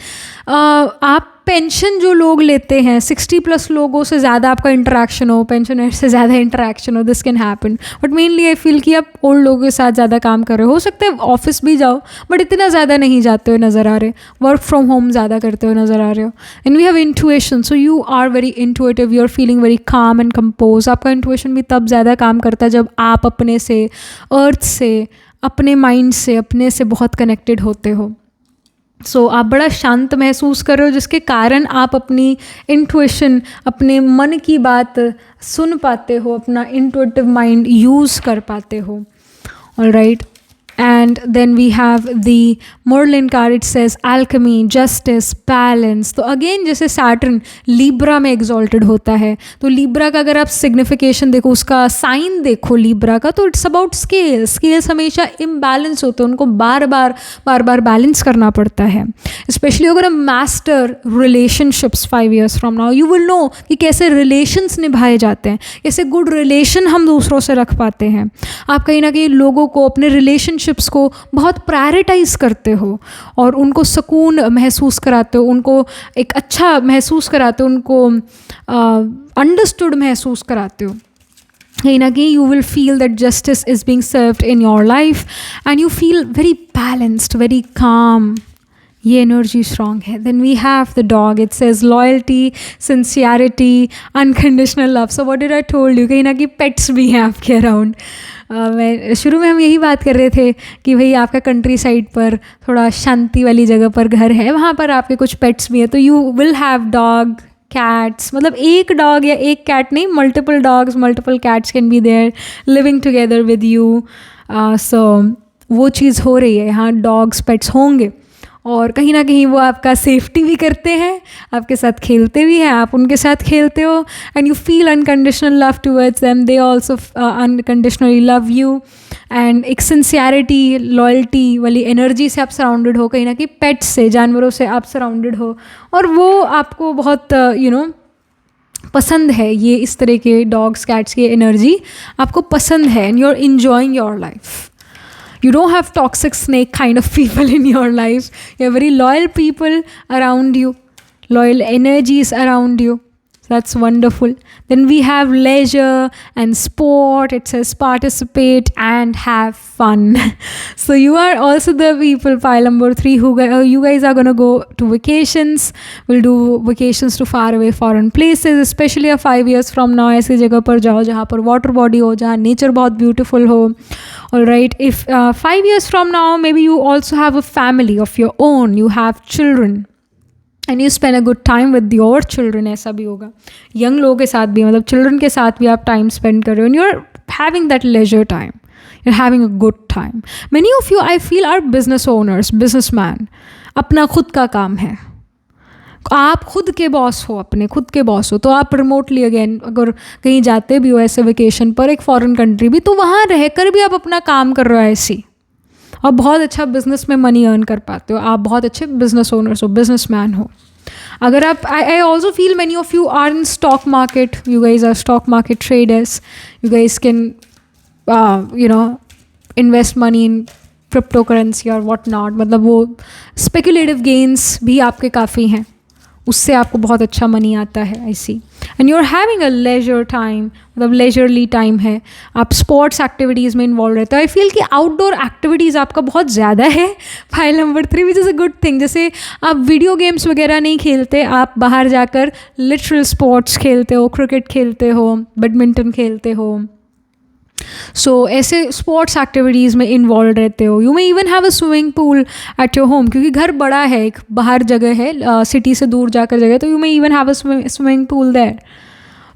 आप पेंशन जो लोग लेते हैं, 60+ लोगों से ज़्यादा आपका इंटरेक्शन हो, पेंशनर से ज़्यादा इंटरेक्शन हो, this can happen. But mainly I feel कि आप ओल्ड लोगों के साथ ज़्यादा काम कर रहे हो सकता है ऑफिस भी जाओ, बट इतना ज़्यादा नहीं जाते हुए नज़र आ रहे, वर्क फ्रॉम होम ज़्यादा करते हुए नज़र आ रहे हो। And we have intuition, so you are very intuitive, you are feeling very calm and composed. आपका इंटुएशन भी तब ज़्यादा काम करता है जब आप अपने से, अर्थ से, अपने माइंड से, अपने से बहुत कनेक्टेड होते हो। सो आप बड़ा शांत महसूस कर रहे हो, जिसके कारण आप अपनी इंट्यूशन, अपने मन की बात सुन पाते हो, अपना इंट्यूटिव माइंड यूज़ कर पाते हो, alright. And then we have the Merlin card, it says alchemy, justice, balance। तो अगेन जैसे सैटर्न लिब्रा में एग्जॉल्टेड होता है, तो लिब्रा का अगर आप सिग्निफिकेशन देखो, उसका साइन देखो लिब्रा का, तो इट्स अबाउट स्केल्स। स्केल्स हमेशा इम्बैलेंस होते हैं, उनको बार बार बैलेंस करना पड़ता है। स्पेशली अगर हम master relationships 5 years from now, you will know कि कैसे रिलेशंस निभाए जाते हैं, कैसे गुड रिलेशन हम दूसरों से रख पाते हैं। आप कहीं ना कहीं लोगों को, अपने रिलेशनशिप्स को बहुत प्रायोरिटाइज करते हो और उनको सुकून महसूस कराते हो, उनको एक अच्छा महसूस कराते हो, उनको अंडरस्टूड महसूस कराते हो। कहीं ना कहीं you will feel that justice is being served in your life and you feel very balanced, very calm. ये एनर्जी स्ट्रॉन्ग है। Then we have the dog, it says loyalty, sincerity, unconditional love. So what did I told you, कहीं ना कहीं pets भी हैं आपके around. मैं शुरू में हम यही बात कर रहे थे कि भाई आपका कंट्री साइड पर थोड़ा शांति वाली जगह पर घर है, वहाँ पर आपके कुछ पेट्स भी हैं, तो you will have dog, cats. मतलब एक डॉग या एक कैट नहीं, multiple dogs, multiple cats can be there living together with you. So वो चीज़ हो रही है, यहाँ डॉग्स पेट्स होंगे और कहीं ना कहीं वो आपका सेफ्टी भी करते हैं, आपके साथ खेलते भी हैं, आप उनके साथ खेलते हो and you feel unconditional love towards them, they also unconditionally love you and एक सिंसियरिटी लॉयल्टी वाली एनर्जी से आप सराउंडेड हो, कहीं ना कहीं पेट्स से, जानवरों से आप सराउंडेड हो और वो आपको बहुत पसंद है, ये इस तरह के डॉग्स कैट्स की एनर्जी आपको पसंद है and you are enjoying your life. You don't have toxic snake kind of people in your life. You have very loyal people around you, loyal energies around you. That's wonderful. Then we have leisure and sport. It says participate and have fun. So you are also the people, pile number 3, who you guys are going to go to vacations. We'll do vacations to far away foreign places, especially 5 years from now. ऐसी जगह पर जाओ जहाँ पर water body हो, जहाँ nature बहुत beautiful हो. All right. If 5 years from now, maybe you also have a family of your own. You have children. And you spend a good time with your children, ऐसा भी होगा young लोगों के साथ भी, मतलब चिल्ड्रन के साथ भी आप टाइम स्पेंड कर रहे हो and you are having that leisure time, you are having a good time. Many of you I feel are business owners, business man, अपना खुद का काम है, आप खुद के बॉस हो, अपने खुद के बॉस हो, तो आप रिमोटली अगेन अगर कहीं जाते भी हो ऐसे वेकेशन पर एक फॉरेन कंट्री भी, तो वहाँ रहकर भी आप अपना काम कर रहे हो ऐसी, और बहुत अच्छा बिजनेस में मनी अर्न कर पाते हो, आप बहुत अच्छे बिजनेस ओनर्स हो, बिजनेस मैन हो. अगर आप I also feel many of you are in stock market, you guys are stock market traders, you guys can invest money in crypto currency और वॉट नॉट, मतलब वो स्पेकुलेटिव गेन्स भी आपके काफ़ी हैं, उससे आपको बहुत अच्छा मनी आता है I see. And you are having a leisure time, मतलब लेजरली टाइम है, आप स्पोर्ट्स एक्टिविटीज़ में इन्वॉल्व रहते हो. आई फील कि आउटडोर एक्टिविटीज़ आपका बहुत ज़्यादा है. Pile number 3 which is a good thing. जैसे आप वीडियो गेम्स वगैरह नहीं खेलते, आप बाहर जाकर लिटरल स्पोर्ट्स खेलते हो, क्रिकेट खेलते हो, बैडमिंटन खेलते हो, सो ऐसे स्पोर्ट्स एक्टिविटीज़ में इन्वॉल्व रहते हो. You may even have a swimming pool at your home, क्योंकि घर बड़ा है, एक बाहर जगह है, सिटी से दूर जाकर जगह, तो you may even have a swimming pool there.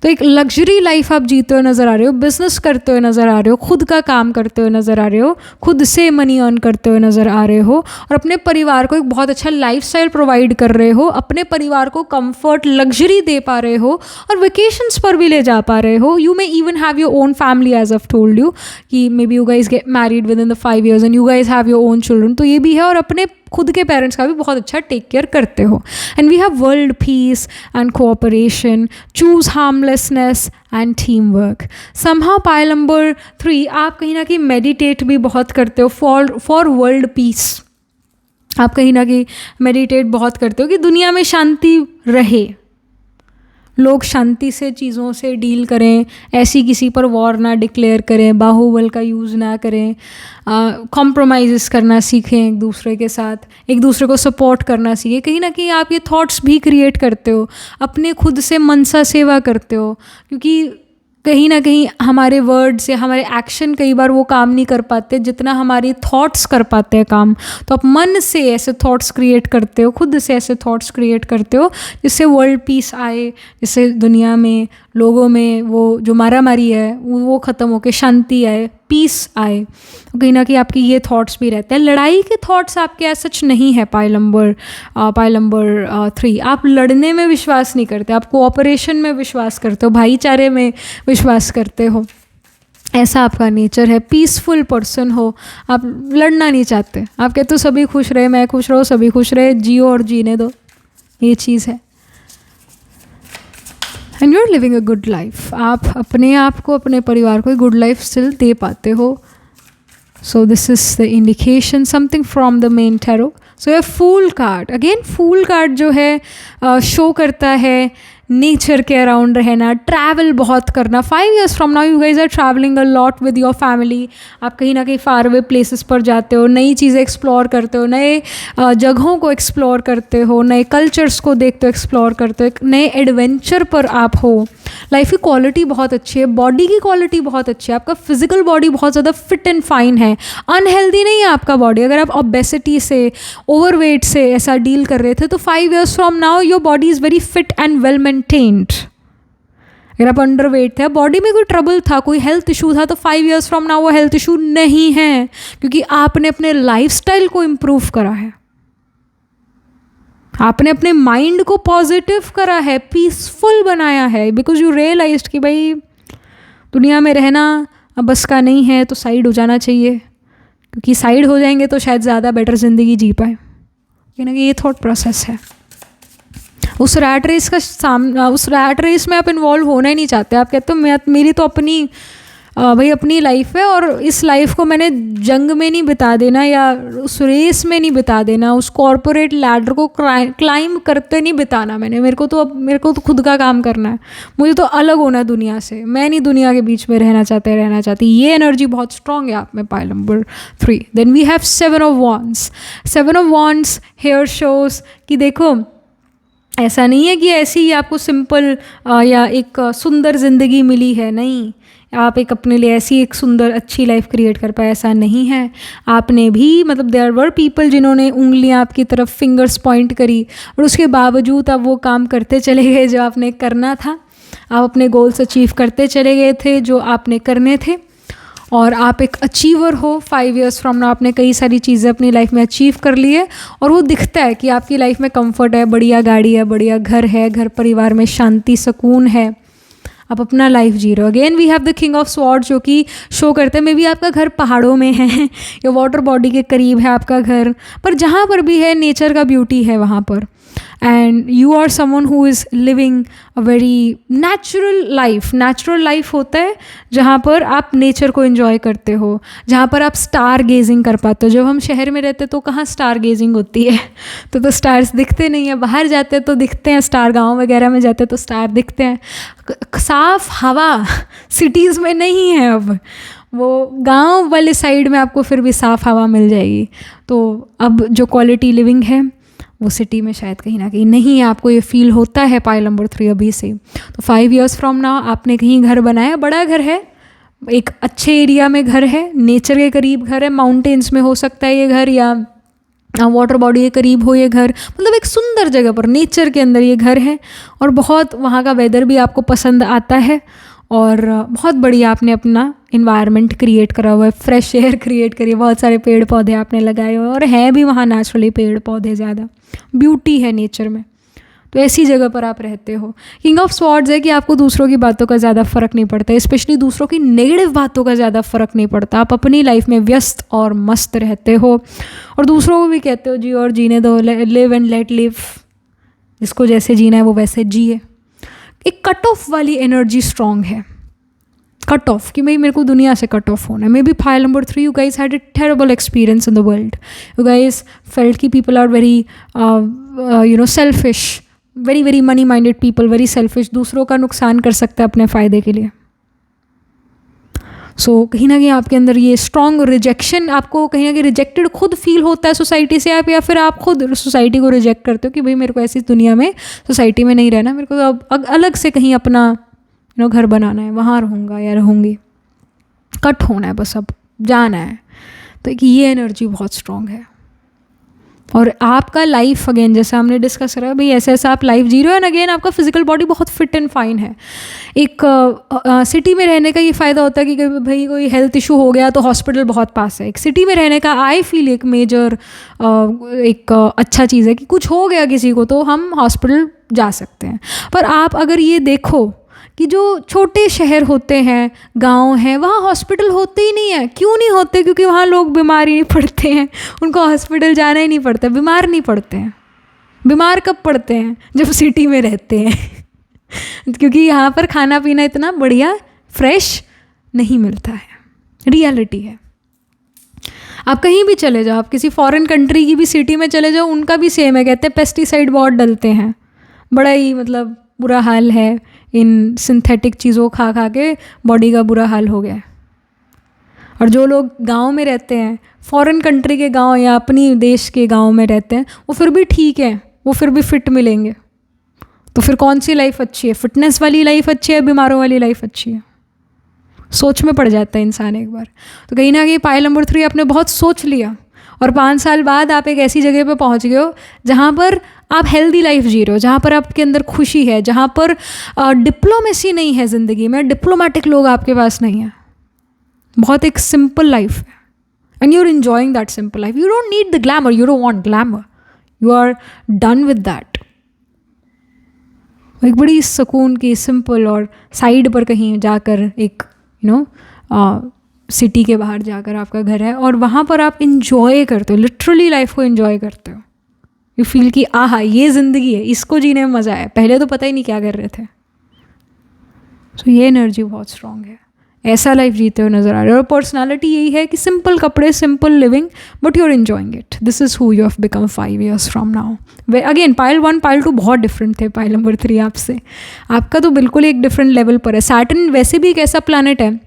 तो एक लग्जरी लाइफ आप जीते हुए नज़र आ रहे हो, बिजनेस करते हुए नज़र आ रहे हो, खुद का काम करते हुए नज़र आ रहे हो, खुद से मनी अर्न करते हुए नज़र आ रहे हो और अपने परिवार को एक बहुत अच्छा लाइफस्टाइल प्रोवाइड कर रहे हो, अपने परिवार को कंफर्ट लग्जरी दे पा रहे हो और वेकेशंस पर भी ले जा पा रहे हो. You may even have your own family, as of told you कि maybe you guys get married within the 5 years and you guys have your own children, तो ये भी है, और अपने खुद के पेरेंट्स का भी बहुत अच्छा टेक केयर करते हो. And we have world peace and cooperation, choose harmlessness and team work. Somehow pile number 3, आप कहीं ना कहीं मेडिटेट भी बहुत करते हो फॉर वर्ल्ड पीस. आप कहीं ना कहीं मेडिटेट बहुत करते हो कि दुनिया में शांति रहे, लोग शांति से चीज़ों से डील करें, ऐसी किसी पर वॉर ना डिक्लेयर करें, बाहुबल का यूज़ ना करें, कॉम्प्रोमाइज़ करना सीखें एक दूसरे के साथ, एक दूसरे को सपोर्ट करना सीखें. कहीं ना कहीं आप ये थॉट्स भी क्रिएट करते हो, अपने खुद से मनसा सेवा करते हो, क्योंकि कहीं ना कहीं हमारे वर्ड्स या हमारे एक्शन कई बार वो काम नहीं कर पाते जितना हमारे थॉट्स कर पाते हैं काम. तो आप मन से ऐसे थॉट्स क्रिएट करते हो, खुद से ऐसे थॉट्स क्रिएट करते हो जिससे वर्ल्ड पीस आए, जिससे दुनिया में लोगों में वो जो मारामारी है वो ख़त्म होकर शांति आए, पीस आए. तो कहीं ना कहीं आपकी ये थॉट्स भी रहते हैं. लड़ाई के थॉट्स आपके ऐसा सच नहीं है. पाइल नंबर 3, आप लड़ने में विश्वास नहीं करते, आप कोऑपरेशन में विश्वास करते हो, भाईचारे में विश्वास करते हो, ऐसा आपका नेचर है. पीसफुल पर्सन हो, आप लड़ना नहीं चाहते, आप कहते हो सभी खुश रहे, मैं खुश रहूँ, सभी खुश रहे, जियो और जीने दो, ये चीज़ है. And you are living a good life. आप अपने आप को, अपने परिवार को गुड लाइफ स्टिल दे पाते हो. So this is the indication, something from the main tarot. So ये fool card, again fool card जो है शो करता है नेचर के अराउंड रहना, ट्रैवल बहुत करना. 5 years from now you guys are travelling a lot with your family. आप कहीं ना कहीं फार अवे प्लेसेस पर जाते हो, नई चीज़ें एक्सप्लोर करते हो, नए जगहों को एक्सप्लोर करते हो, नए कल्चर्स को देखते हो, एक्सप्लोर करते हो, एक नए एडवेंचर पर आप हो. लाइफ की क्वालिटी बहुत अच्छी है, बॉडी की क्वालिटी बहुत अच्छी है, आपका फिजिकल बॉडी बहुत ज़्यादा फिट एंड फाइन है, अनहेल्दी नहीं है आपका बॉडी. अगर आप ओबेसिटी से, ओवरवेट से ऐसा डील कर रहे थे तो 5 years from now your body is very fit and well maintained अगर आप अंडर वेट थे, बॉडी में कोई ट्रबल था, कोई हेल्थ इशू था, तो 5 years फ्रॉम नाउ वो हेल्थ इशू नहीं है, क्योंकि आपने अपने लाइफस्टाइल को इम्प्रूव करा है, आपने अपने माइंड को पॉजिटिव करा है, पीसफुल बनाया है, बिकॉज यू रियलाइज्ड कि भाई दुनिया में रहना अब बस का नहीं है, तो साइड हो जाना चाहिए, क्योंकि साइड हो जाएंगे तो शायद ज़्यादा बेटर ज़िंदगी जी पाए। कि ये थॉट प्रोसेस है। उस रैट रेस में आप इन्वॉल्व होना ही नहीं चाहते। आप कहते हो मेरी तो अपनी अपनी लाइफ है, और इस लाइफ को मैंने जंग में नहीं बिता देना, या उस रेस में नहीं बिता देना, उस कॉर्पोरेट लैडर को क्लाइंब करते नहीं बिताना मैंने। मेरे को तो खुद का काम करना है, मुझे तो अलग होना है दुनिया से, मैं नहीं दुनिया के बीच में रहना चाहती। ये एनर्जी बहुत स्ट्रांग है आप में, pile number 3। Then we have 7 of Wands। 7 of Wands here shows कि देखो, ऐसा नहीं है कि ऐसी ही आपको सिंपल या एक सुंदर ज़िंदगी मिली है, नहीं, आप एक अपने लिए ऐसी एक सुंदर अच्छी लाइफ क्रिएट कर पाए, ऐसा नहीं है। आपने भी देयर वर पीपल जिन्होंने उंगलियां आपकी तरफ फिंगर्स पॉइंट करी, और उसके बावजूद आप वो काम करते चले गए जो आपने करना था, आप अपने गोल्स अचीव करते चले गए थे जो आपने करने थे, और आप एक अचीवर हो। 5 years फ्रॉम नाउ आपने कई सारी चीज़ें अपनी लाइफ में अचीव कर ली है, और वो दिखता है कि आपकी लाइफ में कंफर्ट है, बढ़िया गाड़ी है, बढ़िया घर है, घर परिवार में शांति सुकून है, आप अपना लाइफ जी रहे हो। Again we have the king of sword जो कि शो करते हैं मे बी आपका घर पहाड़ों में है या वाटर बॉडी के करीब है आपका घर, पर जहाँ पर भी है नेचर का ब्यूटी है वहाँ पर, and you are someone who is living a very natural life होता है जहाँ पर आप नेचर को एंजॉय करते हो, जहाँ पर आप स्टार गेजिंग कर पाते हो। जब हम शहर में रहते तो कहाँ स्टार गेजिंग होती है, तो स्टार्स दिखते नहीं है। बाहर जाते तो दिखते हैं स्टार, गांव वगैरह में जाते तो स्टार दिखते हैं। साफ हवा सिटीज़ में नहीं है, अब वो गांव वाले साइड में आपको फिर भी साफ हवा मिल जाएगी। तो अब जो क्वालिटी लिविंग है वो सिटी में शायद कहीं ना कहीं नहीं है, आपको ये फील होता है पाइल नंबर 3 अभी से। तो 5 years फ्रॉम नाउ आपने कहीं घर बनाया, बड़ा घर है, एक अच्छे एरिया में घर है, नेचर के करीब घर है, माउंटेन्स में हो सकता है ये घर, या वाटर बॉडी के करीब हो ये घर, एक सुंदर जगह पर नेचर के अंदर ये घर है, और बहुत वहाँ का वेदर भी आपको पसंद आता है, और बहुत बढ़िया आपने अपना इन्वायरमेंट क्रिएट करा हुआ है, फ्रेश एयर क्रिएट करी, बहुत सारे पेड़ पौधे आपने लगाए हुए हैं, और हैं भी वहाँ नेचुरली पेड़ पौधे ज़्यादा, ब्यूटी है नेचर में। तो ऐसी जगह पर आप रहते हो। किंग ऑफ स्वॉर्ड्स है कि आपको दूसरों की बातों का ज़्यादा फ़र्क नहीं पड़ता, स्पेशली दूसरों की नेगेटिव बातों का ज़्यादा फ़र्क नहीं पड़ता। आप अपनी लाइफ में व्यस्त और मस्त रहते हो, और दूसरों को भी कहते हो जी और जीने दो, लिव एंड लेट लिव, जिसको जैसे जीना है वो वैसे जिए। एक कट ऑफ वाली एनर्जी स्ट्रांग है, कट ऑफ कि भाई मेरे को दुनिया से कट ऑफ होना है। Maybe pile number 3 you guys had a terrible experience in the world, you guys felt कि people are very selfish, very very money minded people, very selfish, दूसरों का नुकसान कर सकता है अपने फ़ायदे के लिए। सो कहीं ना कहीं आपके अंदर ये स्ट्रॉन्ग रिजेक्शन, आपको कहीं ना कहीं रिजेक्टेड खुद फील होता है सोसाइटी से, आप या फिर आप खुद सोसाइटी को रिजेक्ट करते हो कि भाई मेरे को ऐसी दुनिया में सोसाइटी में नहीं रहना, मेरे को तो अब अलग से कहीं अपना घर बनाना है, वहाँ रहूँगा या रहूँगी, कट होना है, बस अब जाना है। तो ये एनर्जी बहुत स्ट्रॉन्ग है। और आपका लाइफ अगेन जैसे हमने डिस्कस करा भाई ऐसे ऐसा आप लाइफ जी रहे हो, एंड अगेन आपका फिजिकल बॉडी बहुत फिट एंड फाइन है। एक सिटी में रहने का ये फ़ायदा होता है कि भाई कोई हेल्थ इशू हो गया तो हॉस्पिटल बहुत पास है। एक सिटी में रहने का आई फील एक मेजर एक अच्छा चीज़ है कि कुछ हो गया किसी को तो हम हॉस्पिटल जा सकते हैं। पर आप अगर ये देखो कि जो छोटे शहर होते हैं, गांव हैं, वहाँ हॉस्पिटल होते ही नहीं है। क्यों नहीं होते? क्योंकि वहाँ लोग बीमार ही नहीं पड़ते हैं, उनको हॉस्पिटल जाना ही नहीं पड़ता, बीमार नहीं पड़ते हैं। बीमार कब पड़ते हैं? जब सिटी में रहते हैं क्योंकि यहाँ पर खाना पीना इतना बढ़िया फ्रेश नहीं मिलता है। रियलिटी है। आप कहीं भी चले जाओ, आप किसी फॉरेन कंट्री की भी सिटी में चले जाओ, उनका भी सेम है, कहते हैं पेस्टिसाइड बहुत डलते हैं, बड़ा ही बुरा हाल है। इन सिंथेटिक चीज़ों खा खा के बॉडी का बुरा हाल हो गया है। और जो लोग गांव में रहते हैं, फॉरेन कंट्री के गांव या अपनी देश के गांव में रहते हैं, वो फिर भी ठीक है, वो फिर भी फिट मिलेंगे। तो फिर कौन सी लाइफ अच्छी है? फिटनेस वाली लाइफ अच्छी है, बीमारों वाली लाइफ अच्छी है? सोच में पड़ जाता है इंसान एक बार। तो कहीं ना कहीं पाइल नंबर 3 आपने बहुत सोच लिया, और 5 साल बाद आप एक ऐसी जगह पे पहुंच गए हो जहाँ पर आप हेल्दी लाइफ जी रहे हो, जहाँ पर आपके अंदर खुशी है, जहाँ पर डिप्लोमेसी नहीं है ज़िंदगी में, डिप्लोमेटिक लोग आपके पास नहीं है, बहुत एक सिंपल लाइफ है, and you are enjoying that simple life. You don't need the glamour, you don't want glamour, you are done with that. एक बड़ी सुकून की सिंपल और साइड पर कहीं जाकर एक सिटी के बाहर जाकर आपका घर है और वहाँ पर आप इन्जॉय करते हो, लिटरली लाइफ को इन्जॉय करते हो. यू फील कि आहा ये ज़िंदगी है, इसको जीने में मज़ा है, पहले तो पता ही नहीं क्या कर रहे थे. सो ये एनर्जी बहुत स्ट्रॉन्ग है, ऐसा लाइफ जीते हुए नज़र आ रहे हो. और पर्सनालिटी यही है कि सिंपल कपड़े, simple living, but you are enjoying it. This is who you have become 5 years from now. Again pile 1 pile 2 बहुत डिफरेंट थे, पाइल नंबर 3 आपसे, आपका तो बिल्कुल एक डिफरेंट लेवल पर है. सैटर्न वैसे भी एक ऐसा प्लैनेट है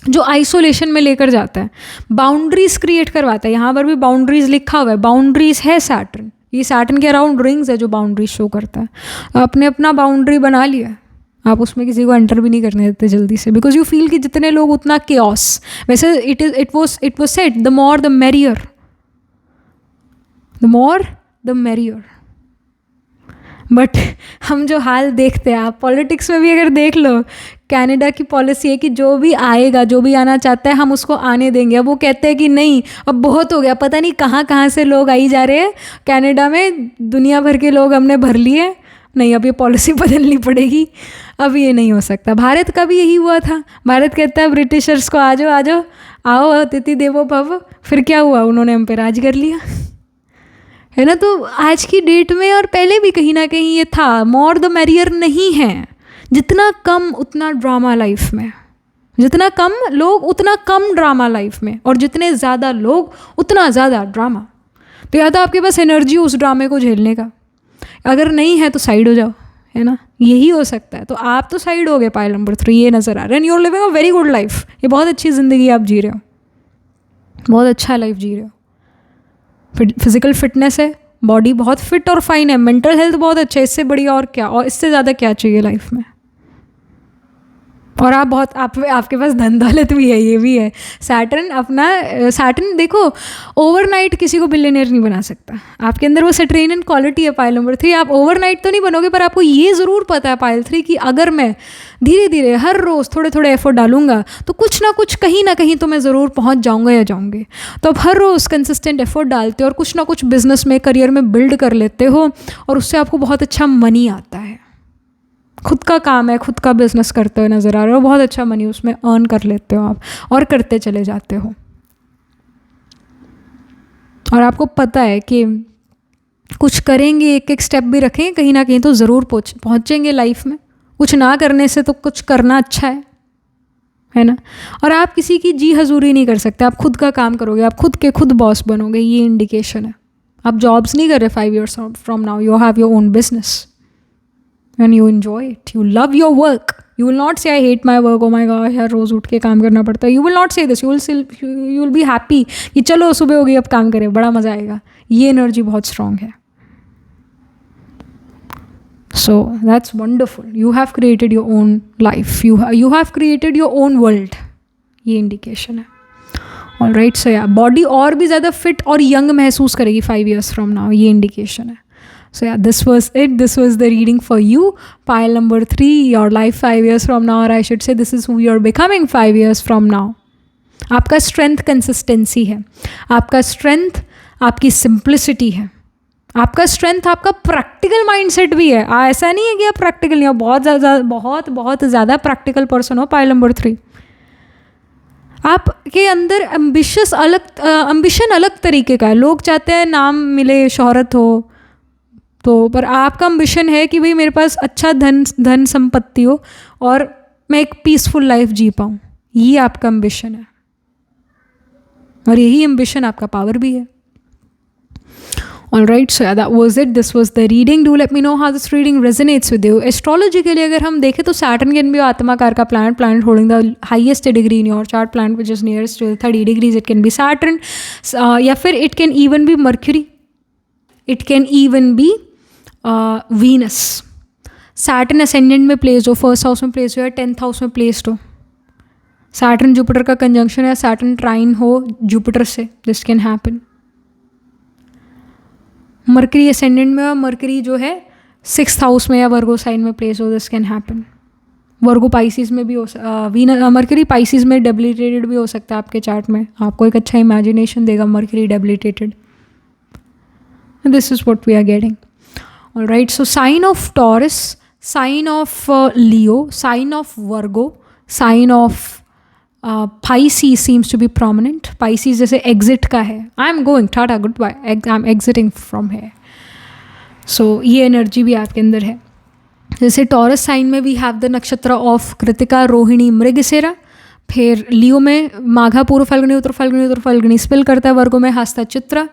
जो आइसोलेशन में लेकर जाता है, बाउंड्रीज क्रिएट करवाता है. यहाँ पर भी बाउंड्रीज लिखा हुआ है, बाउंड्रीज है सैटर्न. ये सैटर्न के अराउंड रिंग्स है जो बाउंड्रीज शो करता है. आपने अपना बाउंड्री बना लिया, आप उसमें किसी को एंटर भी नहीं करने देते जल्दी से, बिकॉज यू फील कि जितने लोग उतना केओस. वैसे it was set the more the merrier, the more the merrier. But हम जो हाल देखते हैं, आप पॉलिटिक्स में भी अगर देख लो, कनाडा की पॉलिसी है कि जो भी आएगा, जो भी आना चाहता है हम उसको आने देंगे. अब वो कहते हैं कि नहीं अब बहुत हो गया, पता नहीं कहाँ कहाँ से लोग आई जा रहे हैं कनाडा में, दुनिया भर के लोग हमने भर लिए, नहीं अब ये पॉलिसी बदलनी पड़ेगी, अब ये नहीं हो सकता. भारत का भी यही हुआ था. भारत कहता है ब्रिटिशर्स को आ जाओ आ जाओ, आओ अतिथि देवो भव. फिर क्या हुआ, उन्होंने हम पे राज कर लिया, है ना. तो आज की डेट में और पहले भी कहीं ना कहीं ये था, मोर द मैरियर नहीं है. जितना कम उतना ड्रामा लाइफ में, जितना कम लोग उतना कम ड्रामा लाइफ में, और जितने ज़्यादा लोग उतना ज़्यादा ड्रामा. तो या तो आपके पास एनर्जी उस ड्रामे को झेलने का, अगर नहीं है तो साइड हो जाओ, है ना, यही हो सकता है. तो आप तो साइड हो गए पाइल नंबर 3, ये नज़र आ रहा है. And you are living a very good life, ये बहुत अच्छी ज़िंदगी आप जी रहे हो, बहुत अच्छा लाइफ जी रहे हो. फिजिकल फिटनेस है, बॉडी बहुत फिट और फाइन है, मेंटल हेल्थ बहुत अच्छा है. इससे बढ़िया और क्या, और इससे ज़्यादा क्या चाहिए लाइफ में. और आपके पास धन दौलत भी है, ये भी है. सैटर्न देखो ओवरनाइट किसी को बिलियनियर नहीं बना सकता. आपके अंदर वो सैटर्नियन क्वालिटी है पाइल नंबर 3. आप ओवरनाइट तो नहीं बनोगे, पर आपको ये ज़रूर पता है पाइल 3 कि अगर मैं धीरे धीरे हर रोज़ थोड़े थोड़े एफर्ट डालूंगा तो कुछ ना कुछ कहीं ना कहीं तो मैं ज़रूर पहुंच जाऊंगा या जाऊंगी. तो आप हर रोज़ कंसिस्टेंट एफर्ट डालते हो और कुछ ना कुछ बिजनेस में, करियर में बिल्ड कर लेते हो, और उससे आपको बहुत अच्छा मनी आता है. खुद का काम है, खुद का बिजनेस करते हुए नज़र आ रहे हो, बहुत अच्छा मनी उसमें अर्न कर लेते हो आप, और करते चले जाते हो. और आपको पता है कि कुछ करेंगे, एक एक स्टेप भी रखेंगे, कहीं ना कहीं तो ज़रूर पहुँचेंगे लाइफ में. कुछ ना करने से तो कुछ करना अच्छा है ना. और आप किसी की जी हजूरी नहीं कर सकते, आप खुद का काम करोगे, आप खुद के खुद बॉस बनोगे, ये इंडिकेशन है. आप जॉब्स नहीं कर रहे 5 years from now, you have your own business and you enjoy it, you love your work. You will not say I hate my work, oh my god यार रोज़ उठ के काम करना पड़ता है. You will not say this, you will be happy कि चलो सुबह हो गई अब काम करें, बड़ा मज़ा आएगा. ये एनर्जी बहुत स्ट्रॉन्ग है. So that's wonderful. You have created your own life, you have created your own world. ये इंडिकेशन है. ऑलराइट. सो या बॉडी और भी ज़्यादा फिट और यंग महसूस करेगी 5 years फ्रॉम नाउ, ये इंडिकेशन है. So yeah, this was it. This was the reading for you. Pile number 3, your life 5 years from now, or I should say this is who you're becoming 5 years from now. आपका strength consistency है, आपका strength आपकी simplicity है, आपका strength आपका practical mindset भी है. ऐसा नहीं है कि आप प्रैक्टिकल नहीं हो, बहुत ज़्यादा प्रैक्टिकल पर्सन हो. पाइल नंबर 3, आपके अंदर एम्बिशन अलग तरीके का है. लोग चाहते हैं नाम मिले, शोहरत हो, तो पर आपका एम्बिशन है कि भाई मेरे पास अच्छा धन संपत्ति हो और मैं एक पीसफुल लाइफ जी पाऊँ. ये आपका एम्बिशन है, और यही एम्बिशन आपका पावर भी है. Alright, so yeah, that was it. This was the reading. Do let me know how this reading resonates with you. Astrology के लिए अगर हम देखें तो Saturn can be आत्माकार का planet holding the highest degree in your chart, planet which is nearest to 30 degrees. It can be Saturn, या फिर it can even be Mercury. It can even be Venus. Saturn ascendant में placed हो, first house में placed हो या 10th house में placed हो. Saturn Jupiter का conjunction या Saturn trine हो Jupiter से, this can happen. Mercury ascendant में और मरकरी जो है 6th हाउस में या वर्गो साइन में प्लेस हो, this can happen. Virgo Pisces में भी हो मरकरी पाइसिस में डेबिलिटेटेड भी हो सकता है आपके चार्ट में. आपको एक अच्छा इमेजिनेशन देगा Mercury debilitated. This is what we are getting. Alright, so sign of Taurus, sign of Leo, sign of Virgo, sign of Pisces seems to be prominent. Pisces जैसे exit का है, I am going, टाटा good bye, I am exiting from here. So ये energy भी आपके अंदर है. जैसे टॉरस साइन में we have the nakshatra of Krittika, Rohini, Mrigashira. फिर लियो में माघा, पूर्व फाल्गुनी, उत्तर फाल्गुनी, उत्तर फाल्गुनी स्पिल करता है. वर्गो में हस्ता, चित्रा.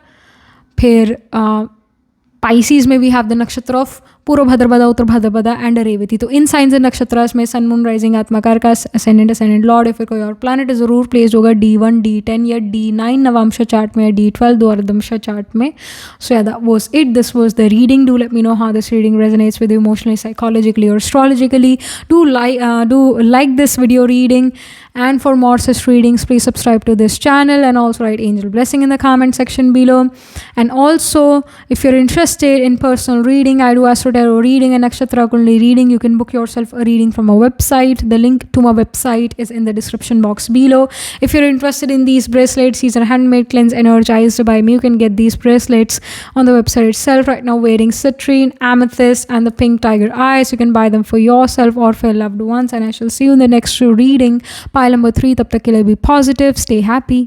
फिर पाइसीज में we have the nakshatra of Purva Bhadrapada, Uttara Bhadrapada and Revati. तो इन साइंस एंड नक्षत्रास में सन, मून, राइजिंग, आत्माकार का असेंडेंट लॉर्ड या फिर कोई और प्लैनेट ज़रूर प्लेस होगा D1, D10 या D9 नवांश चार्ट में, या D12 द्वादश चार्ट में. सो या that was it. This was the reading. Do let me know how this reading resonates with you emotionally, psychologically और astrologically. Do like this video reading, and for more such readings please subscribe to this channel and also write angel blessing in the comment section below. And also if you're interested in personal reading, I do astro tarot reading and nakshatra kundali reading. You can book yourself a reading from our website. The link to my website is in the description box below. If you're interested in these bracelets, these are handmade, cleansed, energized by me. You can get these bracelets on the website itself. Right now wearing citrine, amethyst and the pink tiger eyes. You can buy them for yourself or for your loved ones, and I shall see you in the next reading, pile number 3. Tab tak ke liye be positive, stay happy.